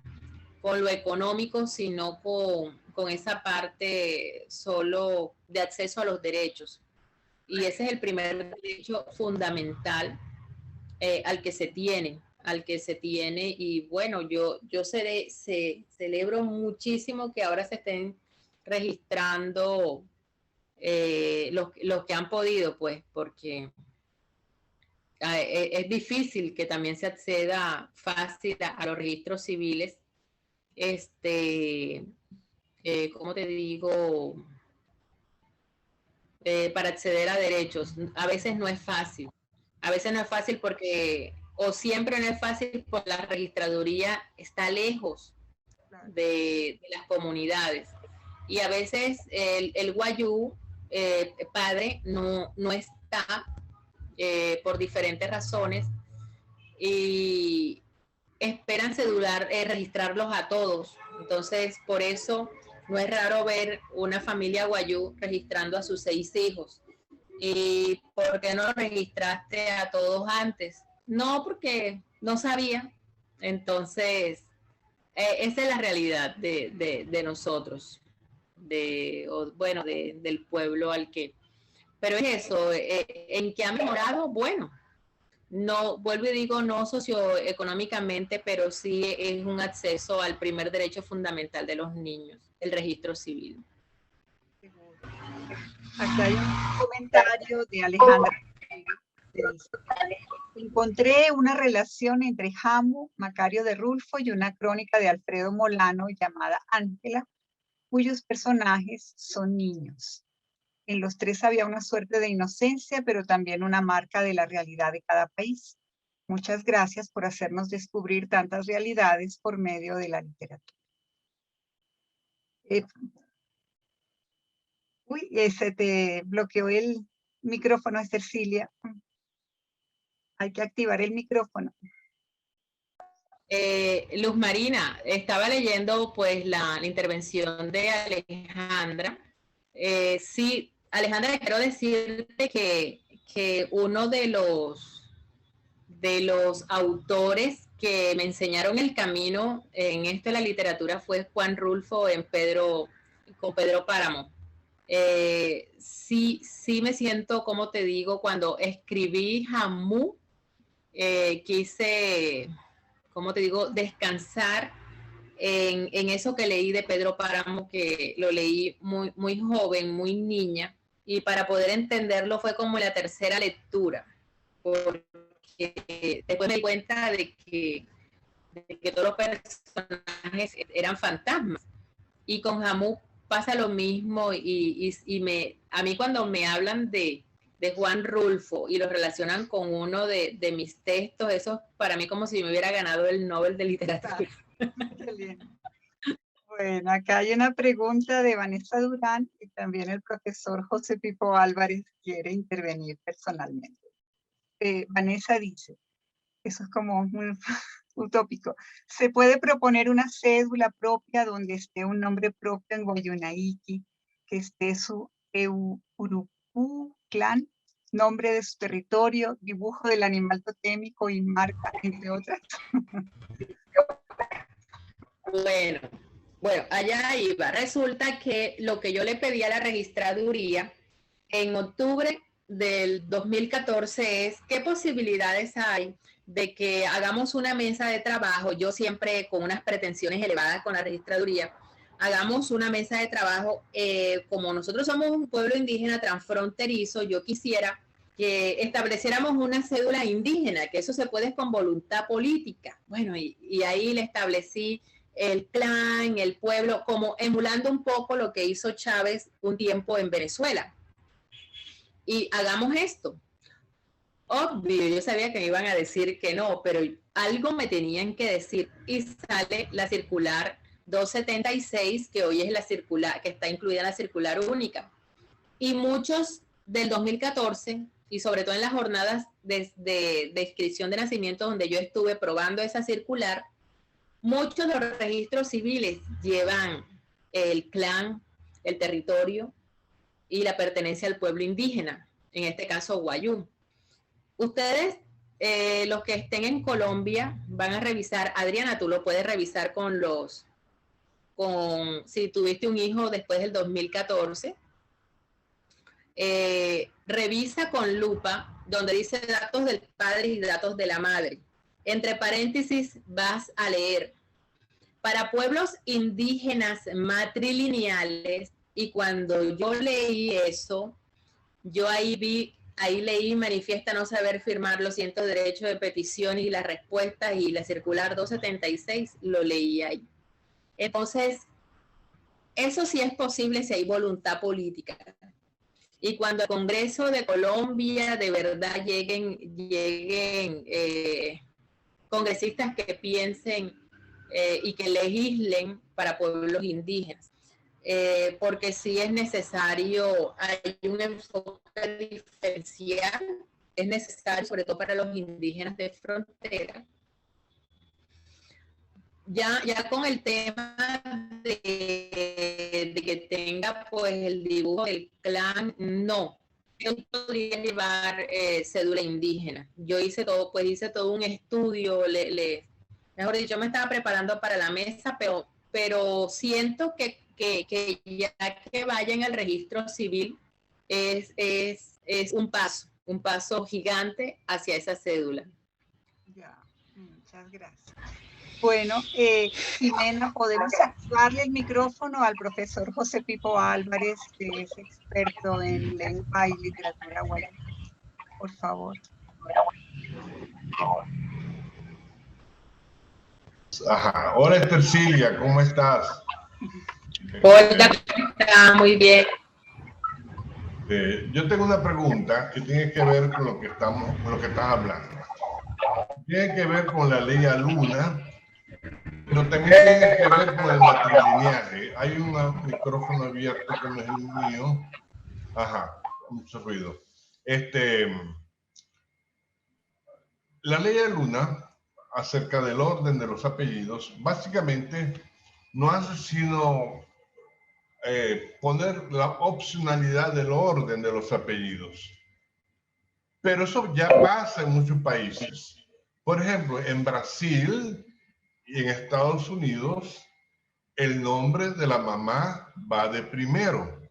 lo económico, sino con esa parte solo de acceso a los derechos. Y ese es el primer derecho fundamental al que se tiene. Y bueno, yo celebro muchísimo que ahora se estén registrando los que han podido, pues, porque es difícil que también se acceda fácil a los registros civiles. ¿Cómo te digo? Para acceder a derechos. A veces no es fácil. A veces no es fácil porque, o siempre no es fácil porque la registraduría está lejos de las comunidades. Y a veces el guayú padre no está por diferentes razones y esperan registrarlos a todos. Entonces, por eso no es raro ver una familia guayú registrando a sus 6 hijos. ¿Y por qué no registraste a todos antes? No, porque no sabía. Entonces, esa es la realidad de nosotros, del pueblo al que... Pero es eso, ¿en qué ha mejorado? Bueno, no, vuelvo y digo, no socioeconómicamente, pero sí es un acceso al primer derecho fundamental de los niños, el registro civil. Acá hay un comentario de Alejandra. Encontré una relación entre Jamu, Macario de Rulfo y una crónica de Alfredo Molano llamada Ángela, cuyos personajes son niños. En los 3 había una suerte de inocencia, pero también una marca de la realidad de cada país. Muchas gracias por hacernos descubrir tantas realidades por medio de la literatura. Se te bloqueó el micrófono, Cecilia. Hay que activar el micrófono. Luz Marina, estaba leyendo pues la intervención de Alejandra. Sí, Alejandra, quiero decirte que uno de los autores que me enseñaron el camino en esto de la literatura fue Juan Rulfo con Pedro Páramo. Sí me siento, como te digo, cuando escribí Jamú, quise, como te digo, descansar en eso que leí de Pedro Páramo, que lo leí muy, muy joven, muy niña, y para poder entenderlo fue como la tercera lectura, porque después me di cuenta de de que todos los personajes eran fantasmas. Y con Jamú pasa lo mismo a mí cuando me hablan de Juan Rulfo y lo relacionan con uno de mis textos, eso para mí como si me hubiera ganado el Nobel de Literatura. Qué lindo. Bueno, acá hay una pregunta de Vanessa Durán y también el profesor José Pipo Álvarez quiere intervenir personalmente. Vanessa dice, eso es como muy utópico, ¿se puede proponer una cédula propia donde esté un nombre propio en Guayunaiki, que esté su Urucú clan, nombre de su territorio, dibujo del animal totémico y marca, entre otras? Bueno, allá iba. Resulta que lo que yo le pedí a la registraduría en octubre del 2014 es qué posibilidades hay de que hagamos una mesa de trabajo, yo siempre con unas pretensiones elevadas con la registraduría, hagamos una mesa de trabajo, como nosotros somos un pueblo indígena transfronterizo, yo quisiera que estableciéramos una cédula indígena, que eso se puede con voluntad política. Bueno, y ahí le establecí el clan, el pueblo, como emulando un poco lo que hizo Chávez un tiempo en Venezuela. Y hagamos esto. Obvio, yo sabía que me iban a decir que no, pero algo me tenían que decir. Y sale la circular 276, que hoy es la circular, que está incluida en la circular única. Y muchos del 2014, y sobre todo en las jornadas de inscripción de nacimiento donde yo estuve probando esa circular, muchos de los registros civiles llevan el clan, el territorio y la pertenencia al pueblo indígena, en este caso Guayú. Ustedes, los que estén en Colombia, van a revisar, Adriana, tú lo puedes revisar si tuviste un hijo después del 2014, revisa con lupa donde dice datos del padre y datos de la madre. Entre paréntesis vas a leer para pueblos indígenas matrilineales, y cuando yo leí eso, yo ahí leí manifiesta no saber firmar los cientos de derechos de petición y las respuestas y la circular 276, lo leí ahí. Entonces, eso sí es posible si hay voluntad política. Y cuando el Congreso de Colombia de verdad lleguen congresistas que piensen y que legislen para pueblos indígenas. Porque sí es necesario, hay un enfoque diferencial, es necesario sobre todo para los indígenas de frontera. Ya con el tema de que tenga pues el dibujo del clan, no. Yo podría llevar cédula indígena. Yo hice todo un estudio, mejor dicho, me estaba preparando para la mesa, pero siento que ya que vaya en el registro civil es un paso gigante hacia esa cédula. Ya, muchas gracias. Bueno, Jimena, podemos darle el micrófono al profesor José Pipo Álvarez, que es experto en lengua y literatura guayú. Por favor. Ajá. Hola, Estercilia, ¿cómo estás? Hola, muy bien. Yo tengo una pregunta que tiene que ver con lo que estás hablando. Tiene que ver con la ley Aluna, pero también tiene que ver con el matrilineaje. Hay un micrófono abierto que no es el mío. Ajá, mucho ruido. La ley Aluna, acerca del orden de los apellidos, básicamente no hace sino poner la opcionalidad del orden de los apellidos. Pero eso ya pasa en muchos países. Por ejemplo, en Brasil y en Estados Unidos, el nombre de la mamá va de primero.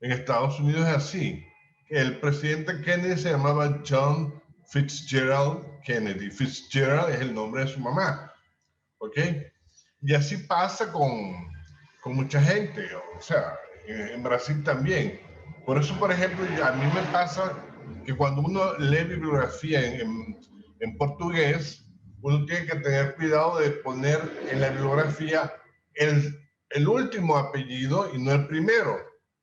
En Estados Unidos es así. El presidente Kennedy se llamaba John Fitzgerald Kennedy. Fitzgerald es el nombre de su mamá. ¿Ok? Y así pasa con mucha gente. O sea, en Brasil también. Por eso, por ejemplo, a mí me pasa que cuando uno lee bibliografía en portugués, uno tiene que tener cuidado de poner en la bibliografía el último apellido y no el primero,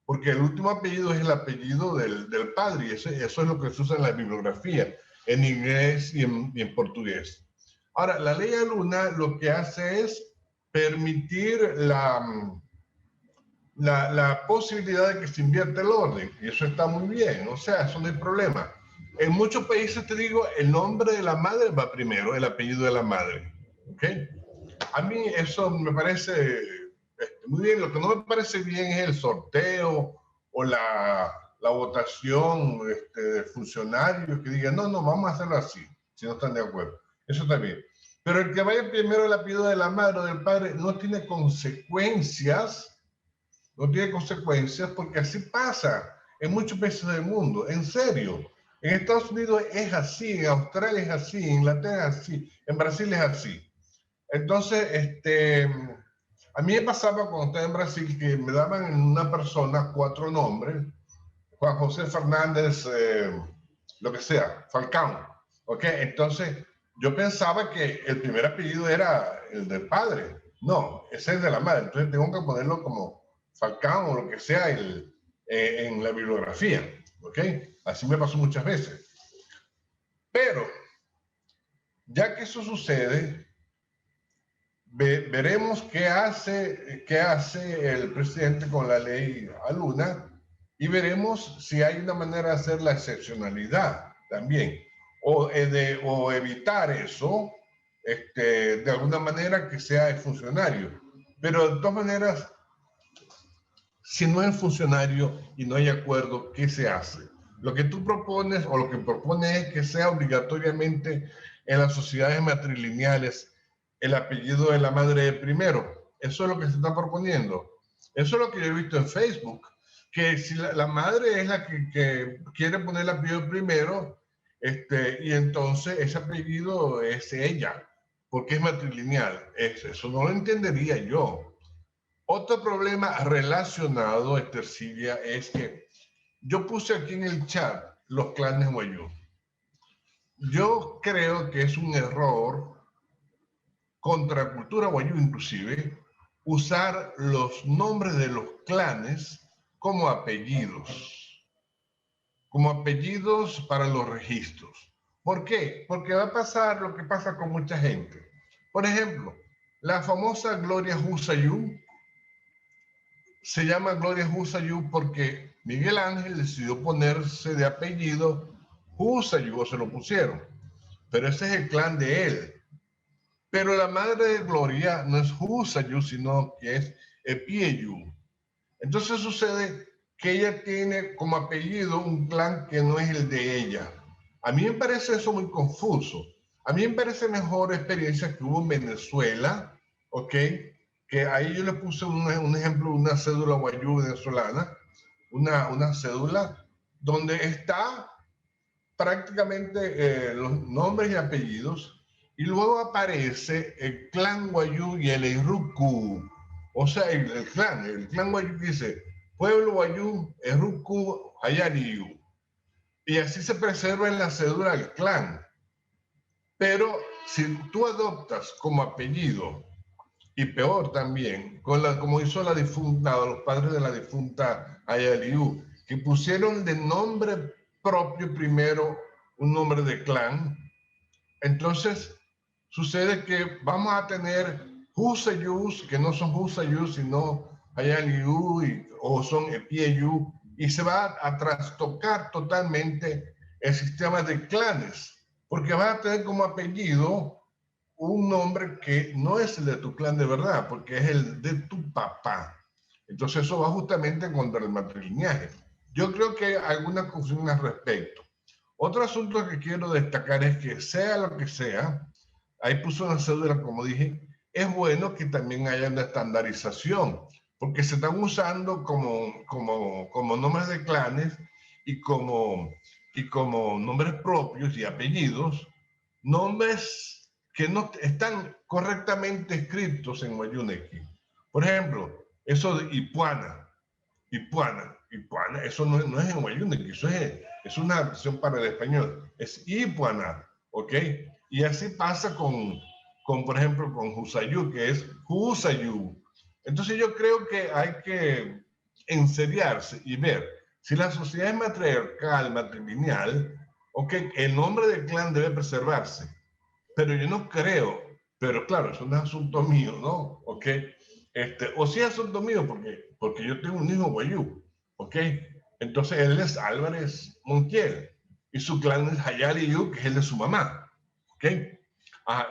porque el último apellido es el apellido del padre, y eso es lo que se usa en la bibliografía, en inglés y en portugués. Ahora, la ley Aluna lo que hace es permitir la posibilidad de que se invierta el orden, y eso está muy bien, o sea, eso no hay problema. En muchos países, te digo, el nombre de la madre va primero, el apellido de la madre, ¿ok? A mí eso me parece muy bien. Lo que no me parece bien es el sorteo o la votación de funcionarios que digan, no, vamos a hacerlo así, si no están de acuerdo. Eso está bien. Pero el que vaya primero el apellido de la madre o del padre no tiene consecuencias, porque así pasa en muchos países del mundo, en serio. En Estados Unidos es así, en Australia es así, en Inglaterra es así, en Brasil es así. Entonces, a mí me pasaba cuando estaba en Brasil que me daban en una persona 4 nombres, Juan José Fernández, lo que sea, Falcão, ¿ok? Entonces, yo pensaba que el primer apellido era el del padre. No, ese es de la madre. Entonces, tengo que ponerlo como Falcão o lo que sea en la bibliografía, ¿ok? Así me pasó muchas veces. Pero, ya que eso sucede, veremos qué hace el presidente con la ley Aluna y veremos si hay una manera de hacer la excepcionalidad también o evitar eso de alguna manera que sea el funcionario. Pero de todas maneras, si no es funcionario y no hay acuerdo, ¿qué se hace? Lo que tú propones o lo que propone es que sea obligatoriamente en las sociedades matrilineales el apellido de la madre primero. Eso es lo que se está proponiendo. Eso es lo que yo he visto en Facebook, que si la madre es la que quiere poner el apellido primero, y entonces ese apellido es ella, porque es matrilineal. Eso no lo entendería yo. Otro problema relacionado, Estercilia, es que yo puse aquí en el chat los clanes Wayuu. Yo creo que es un error contra la cultura Wayuu inclusive, usar los nombres de los clanes como apellidos para los registros. ¿Por qué? Porque va a pasar lo que pasa con mucha gente. Por ejemplo, la famosa Gloria Husayú se llama Gloria Husayú porque Miguel Ángel decidió ponerse de apellido Husayú, o se lo pusieron. Pero ese es el clan de él. Pero la madre de Gloria no es Husayú, sino que es Epieyú. Entonces sucede que ella tiene como apellido un clan que no es el de ella. A mí me parece eso muy confuso. A mí me parece mejor experiencia que hubo en Venezuela, ¿ok? Que ahí yo le puse un ejemplo, una cédula Wayuu venezolana, una cédula donde está prácticamente los nombres y apellidos, y luego aparece el clan Wayuu y el Eruku. O sea, el clan Wayuu dice pueblo Wayuu, Eruku, Hayariyu. Y así se preserva en la cédula del clan. Pero si tú adoptas como apellido, y peor también, como hizo la difunta, los padres de la difunta Hayariyu, que pusieron de nombre propio primero un nombre de clan, entonces sucede que vamos a tener Husayús que no son Husayús sino Hayariyu o son Epieyú, y se va a trastocar totalmente el sistema de clanes, porque vas a tener como apellido un nombre que no es el de tu clan de verdad, porque es el de tu papá. Entonces eso va justamente contra el matrilineaje. Yo creo que hay alguna confusión al respecto. Otro asunto que quiero destacar es que sea lo que sea, ahí puso una cédula, como dije, es bueno que también haya una estandarización, porque se están usando como nombres de clanes y como nombres propios y apellidos, nombres que no están correctamente escritos en Wayuuneki. Por ejemplo, eso de Ipuana, eso no es en Wayuuneki, eso es una versión para el español, es Ipuana, ¿ok? Y así pasa por ejemplo, con Husayú, que es Husayú. Entonces yo creo que hay que enseriarse y ver si la sociedad es matriarcal, matrilineal, ok, el nombre del clan debe preservarse. Pero yo no creo, pero claro, eso no es asunto mío, ¿no? Ok, o sí es asunto mío porque yo tengo un hijo guayú, ok. Entonces él es Álvarez Montiel y su clan es Hayaliyu, que es el de su mamá, ok.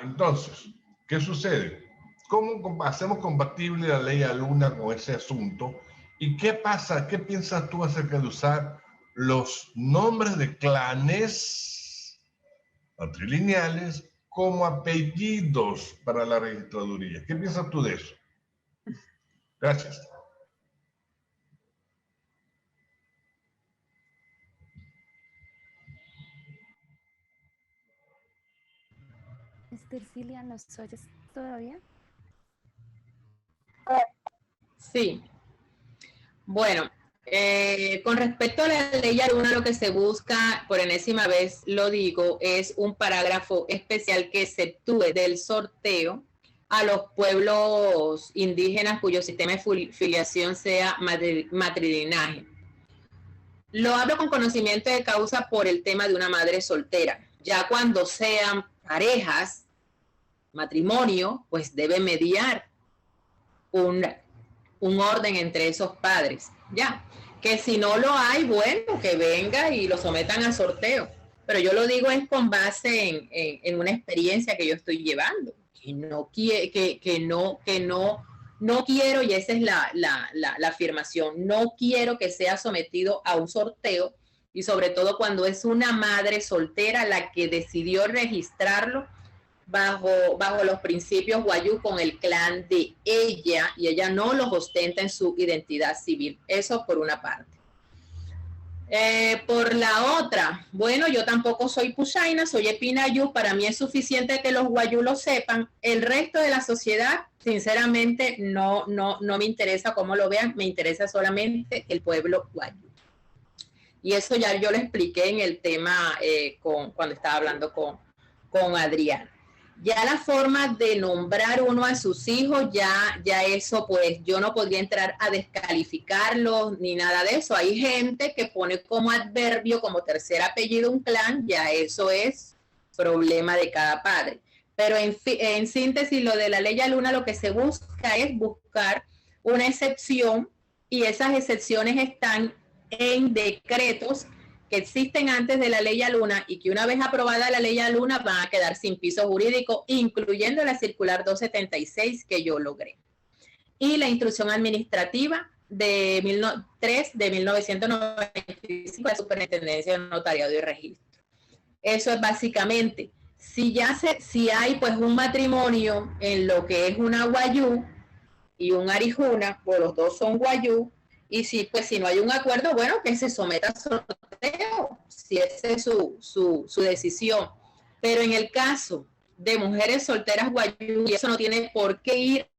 Entonces, ¿qué sucede? ¿Cómo hacemos compatible la ley Aluna con ese asunto? ¿Y qué pasa? ¿Qué piensas tú acerca de usar los nombres de clanes matrilineales como apellidos para la registraduría? ¿Qué piensas tú de eso? Gracias. Estercilia, ¿nos oyes todavía? Sí. Bueno, con respecto a la ley Aluna, lo que se busca, por enésima vez lo digo, es un parágrafo especial que exceptúe del sorteo a los pueblos indígenas cuyo sistema de filiación sea matrilinaje. Lo hablo con conocimiento de causa por el tema de una madre soltera. Ya cuando sean parejas, matrimonio, pues debe mediar un orden entre esos padres, ya, que si no lo hay, bueno, que venga y lo sometan a sorteo, pero yo lo digo es con base en una experiencia que yo estoy llevando, no quiero, y esa es la afirmación, no quiero que sea sometido a un sorteo, y sobre todo cuando es una madre soltera la que decidió registrarlo bajo los principios guayú con el clan de ella, y ella no los ostenta en su identidad civil. Eso por una parte. Por la otra, bueno, yo tampoco soy pusaina, soy epinayú, para mí es suficiente que los guayú lo sepan. El resto de la sociedad, sinceramente, no me interesa cómo lo vean, me interesa solamente el pueblo guayú. Y eso ya yo lo expliqué en el tema cuando estaba hablando con Adrián. Ya la forma de nombrar uno a sus hijos, ya eso, pues yo no podría entrar a descalificarlos ni nada de eso. Hay gente que pone como adverbio, como tercer apellido un clan, ya eso es problema de cada padre. Pero en síntesis, lo de la ley Aluna, lo que se busca es buscar una excepción, y esas excepciones están en decretos que existen antes de la ley Aluna, y que una vez aprobada la ley Aluna van a quedar sin piso jurídico, incluyendo la circular 276 que yo logré. Y la instrucción administrativa de 3 de 1995 de Superintendencia de Notariado y Registro. Eso es básicamente, si hay pues un matrimonio en lo que es una guayú y un arijuna, pues los dos son guayú, y si no hay un acuerdo, bueno, que se someta a sorteo, si esa es su decisión. Pero en el caso de mujeres solteras guayú, y eso no tiene por qué ir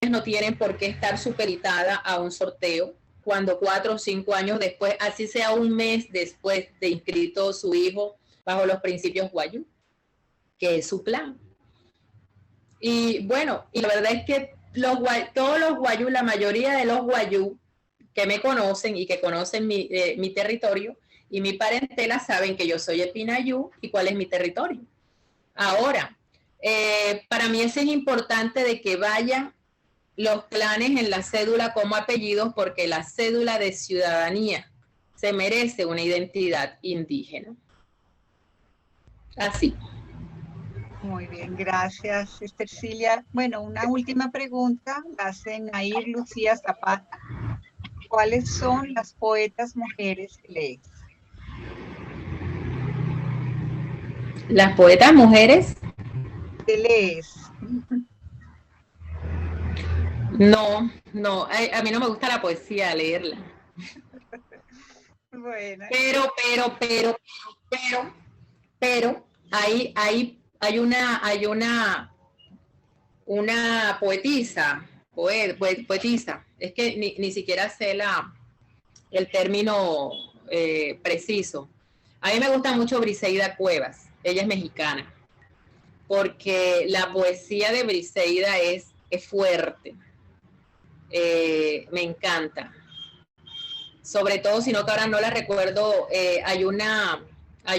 no tienen por qué estar supeditada a un sorteo cuando 4 o 5 años después, así sea un mes después de inscrito su hijo bajo los principios guayú, que es su plan. Y bueno, y la verdad es que todos los guayú, la mayoría de los guayú que me conocen y que conocen mi territorio y mi parentela saben que yo soy epinayú y cuál es mi territorio. Ahora, para mí eso es importante de que vayan los clanes en la cédula como apellidos, porque la cédula de ciudadanía se merece una identidad indígena. Así. Muy bien, gracias, Estercilia. Bueno, una última pregunta la hace Nair Lucía Zapata. ¿Cuáles son las poetas mujeres que lees? ¿Las poetas mujeres? ¿Qué lees? No, a mí no me gusta la poesía, leerla. Bueno. Pero hay una poetisa, es que ni siquiera sé el término preciso. A mí me gusta mucho Briseida Cuevas, ella es mexicana, porque la poesía de Briseida es fuerte, me encanta. Sobre todo, sino que ahora no la recuerdo, hay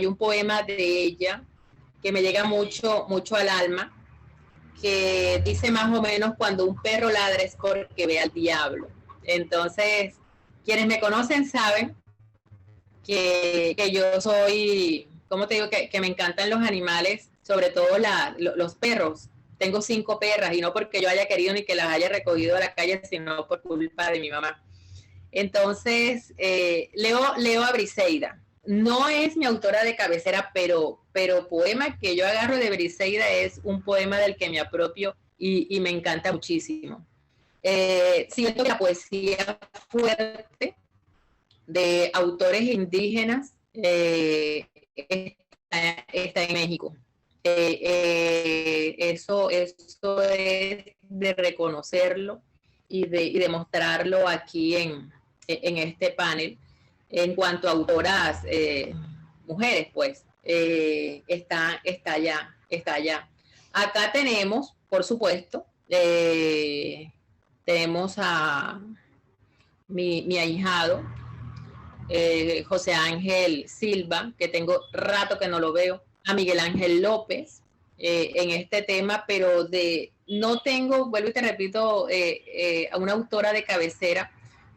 un poema de ella que me llega mucho, mucho al alma, que dice más o menos: cuando un perro ladra es porque ve al diablo. Entonces, quienes me conocen saben que yo soy, ¿cómo te digo? Que me encantan los animales, sobre todo los perros. Tengo 5 perras, y no porque yo haya querido ni que las haya recogido a la calle, sino por culpa de mi mamá. Entonces, leo a Briseida. No es mi autora de cabecera, pero poema que yo agarro de Briseida es un poema del que me apropio y me encanta muchísimo. Siento que la poesía fuerte de autores indígenas está en México. Eso es de reconocerlo y de mostrarlo aquí en este panel. En cuanto a autoras mujeres, pues, está allá. Acá tenemos, por supuesto, tenemos a mi ahijado, José Ángel Silva, que tengo rato que no lo veo, a Miguel Ángel López, en este tema, pero no tengo, vuelvo y te repito, a una autora de cabecera,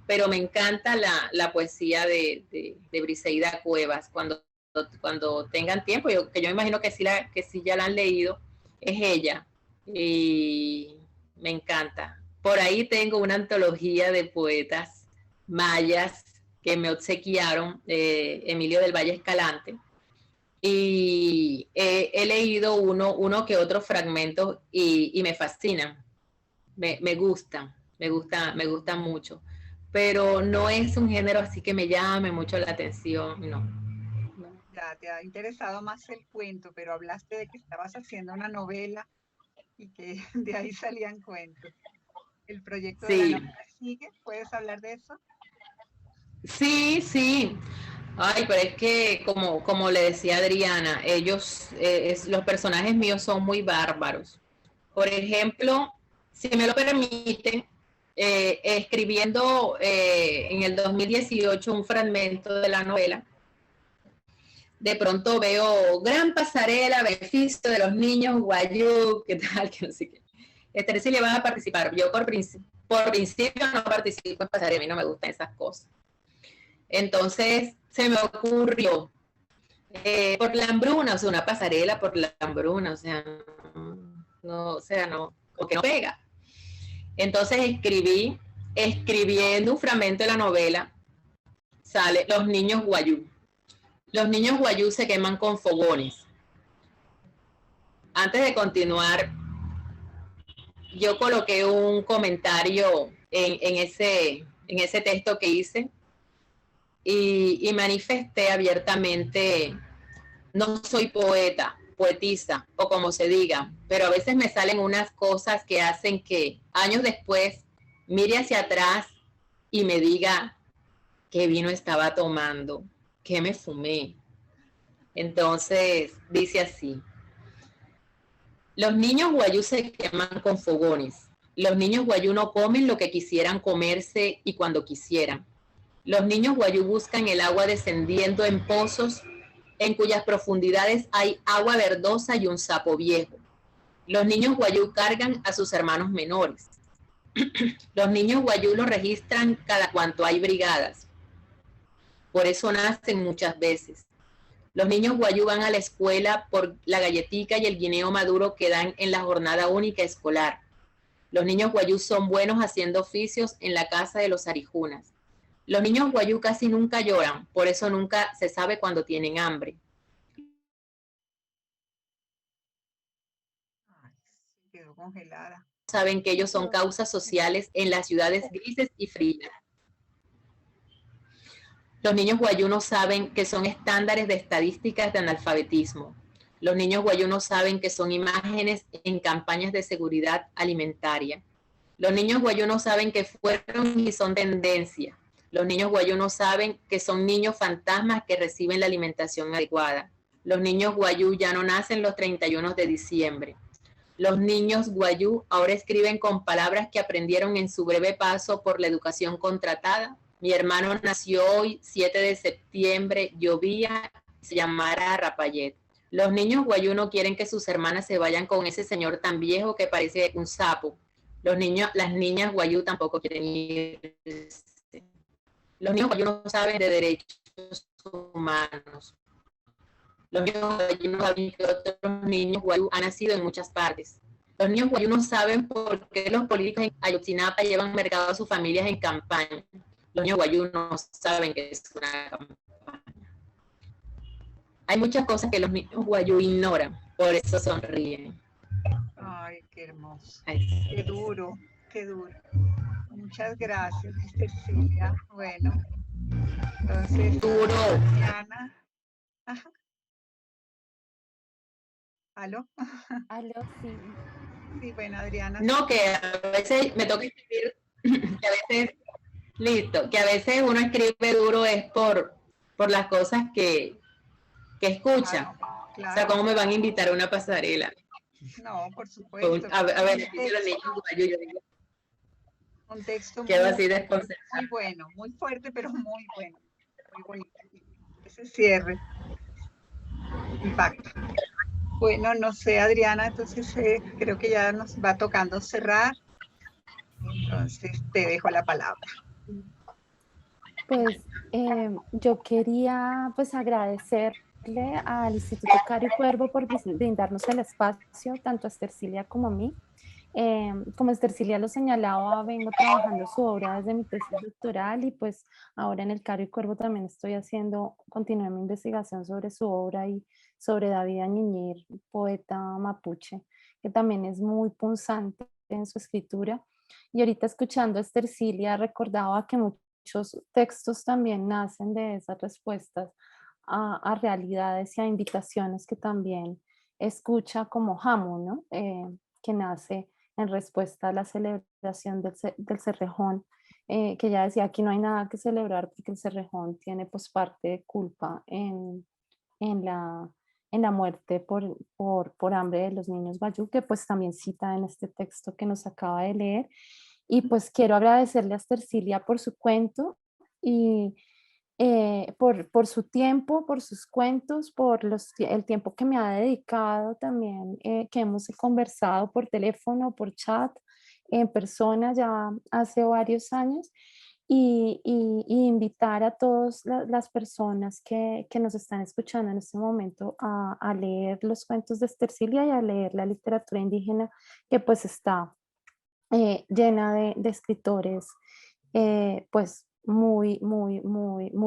pero me encanta la poesía de Briseida Cuevas. Cuando tengan tiempo, que yo me imagino que sí ya la han leído, es ella, y me encanta. Por ahí tengo una antología de poetas mayas que me obsequiaron, Emilio del Valle Escalante, y he leído uno que otro fragmento y me fascinan, me gustan mucho, pero no es un género así que me llame mucho la atención, no. Ya te ha interesado más el cuento, pero hablaste de que estabas haciendo una novela y que de ahí salían cuentos. ¿El proyecto de la novela sigue? ¿Puedes hablar de eso? Sí. Ay, pero es que, como le decía Adriana, los personajes míos son muy bárbaros. Por ejemplo, si me lo permiten, escribiendo en el 2018 un fragmento de la novela, de pronto veo gran pasarela, beneficio de los niños guayú, ¿qué tal? Que no sé qué. Si le van a participar. Yo por principio no participo en pasarela, a mí no me gustan esas cosas. Entonces se me ocurrió por la hambruna, o sea, una pasarela por la hambruna, o sea, no, porque no pega. Entonces escribiendo un fragmento de la novela, sale los niños guayú. Los niños guayú se queman con fogones. Antes de continuar, yo coloqué un comentario en ese texto que hice y manifesté abiertamente: no soy poetisa, o como se diga, pero a veces me salen unas cosas que hacen que años después mire hacia atrás y me diga qué vino estaba tomando, qué me fumé. Entonces dice así: los niños guayú se queman con fogones. Los niños guayú no comen lo que quisieran comerse y cuando quisieran. Los niños guayú buscan el agua descendiendo en pozos en cuyas profundidades hay agua verdosa y un sapo viejo. Los niños guayú cargan a sus hermanos menores. Los niños guayú los registran cada cuanto hay brigadas. Por eso nacen muchas veces. Los niños guayú van a la escuela por la galletica y el guineo maduro que dan en la jornada única escolar. Los niños guayú son buenos haciendo oficios en la casa de los arijunas. Los niños guayú casi nunca lloran, por eso nunca se sabe cuando tienen hambre. Ay, quedó congelada. Saben que ellos son causas sociales en las ciudades grises y frías. Los niños guayú no saben que son estándares de estadísticas de analfabetismo. Los niños guayú no saben que son imágenes en campañas de seguridad alimentaria. Los niños guayú no saben que fueron y son tendencia. Los niños guayú no saben que son niños fantasmas que reciben la alimentación adecuada. Los niños guayú ya no nacen los 31 de diciembre. Los niños guayú ahora escriben con palabras que aprendieron en su breve paso por la educación contratada. Mi hermano nació hoy, 7 de septiembre, llovía, se llamara Rapayet. Los niños guayú no quieren que sus hermanas se vayan con ese señor tan viejo que parece un sapo. Las niñas guayú tampoco quieren irse. Los niños guayú no saben de derechos humanos. Los niños guayú no saben que otros niños guayú han nacido en muchas partes. Los niños guayú no saben por qué los políticos en Ayotzinapa llevan mercado a sus familias en campaña. Los niños guayú no saben que es una campaña. Hay muchas cosas que los niños guayú ignoran, por eso sonríen. Ay, qué hermoso. Ay. Qué duro, qué duro. Muchas gracias, Cecilia. Bueno, entonces, Duro. Diana. Ajá. ¿Aló? Aló, sí. Sí, bueno, Adriana. No, que a veces me toca escribir, que a veces, listo, que a veces uno escribe duro es por las cosas que escucha. Claro. O sea, ¿cómo me van a invitar a una pasarela? No, por supuesto. A ver, dice los niños guayú, yo digo, un texto quedo así desconcertada. muy bueno, muy fuerte, pero muy bueno. Muy bonito. Ese cierre impacta. Bueno, no sé, Adriana, entonces creo que ya nos va tocando cerrar. Entonces te dejo la palabra. Pues yo quería pues agradecerle al Instituto Caro y Cuervo por brindarnos el espacio, tanto a Estercilia como a mí. Como Estercilia lo señalaba, vengo trabajando su obra desde mi tesis doctoral y pues ahora en el Caro y Cuervo también continué mi investigación sobre su obra y sobre David Añiñir, poeta mapuche, que también es muy punzante en su escritura. Y ahorita escuchando a Estercilia recordaba que muchos textos también nacen de esas respuestas a realidades y a invitaciones que también escucha como Hamu, ¿no? Que nace en respuesta a la celebración del Cerrejón, que ya decía, aquí no hay nada que celebrar porque el Cerrejón tiene pues parte de culpa en la muerte por hambre de los niños Bayú, que pues también cita en este texto que nos acaba de leer. Y pues quiero agradecerle a Estercilia por su cuento y por su tiempo, por sus cuentos, el tiempo que me ha dedicado también, que hemos conversado por teléfono, por chat, en persona ya hace varios años, y invitar a todas las personas que nos están escuchando en este momento a leer los cuentos de Estercilia y a leer la literatura indígena que pues está llena de escritores pues muy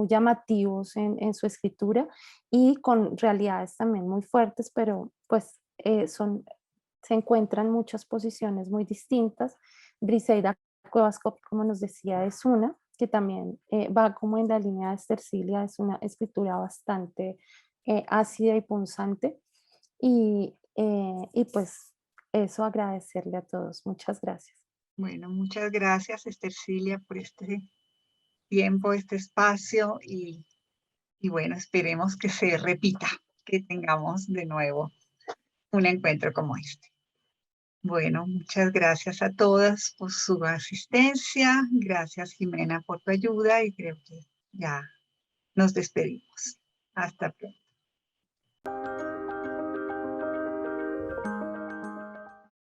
llamativos en su escritura y con realidades también muy fuertes, pero pues se encuentran muchas posiciones muy distintas. Briseida Cuevas, como nos decía, es una que también va como en la línea de Estercilia, es una escritura bastante ácida y punzante y pues eso, agradecerle a todos. Muchas gracias. Bueno, muchas gracias, Estercilia, por este tiempo, este espacio y bueno, esperemos que se repita, que tengamos de nuevo un encuentro como este. Bueno, muchas gracias a todas por su asistencia. Gracias, Jimena, por tu ayuda y creo que ya nos despedimos. Hasta pronto.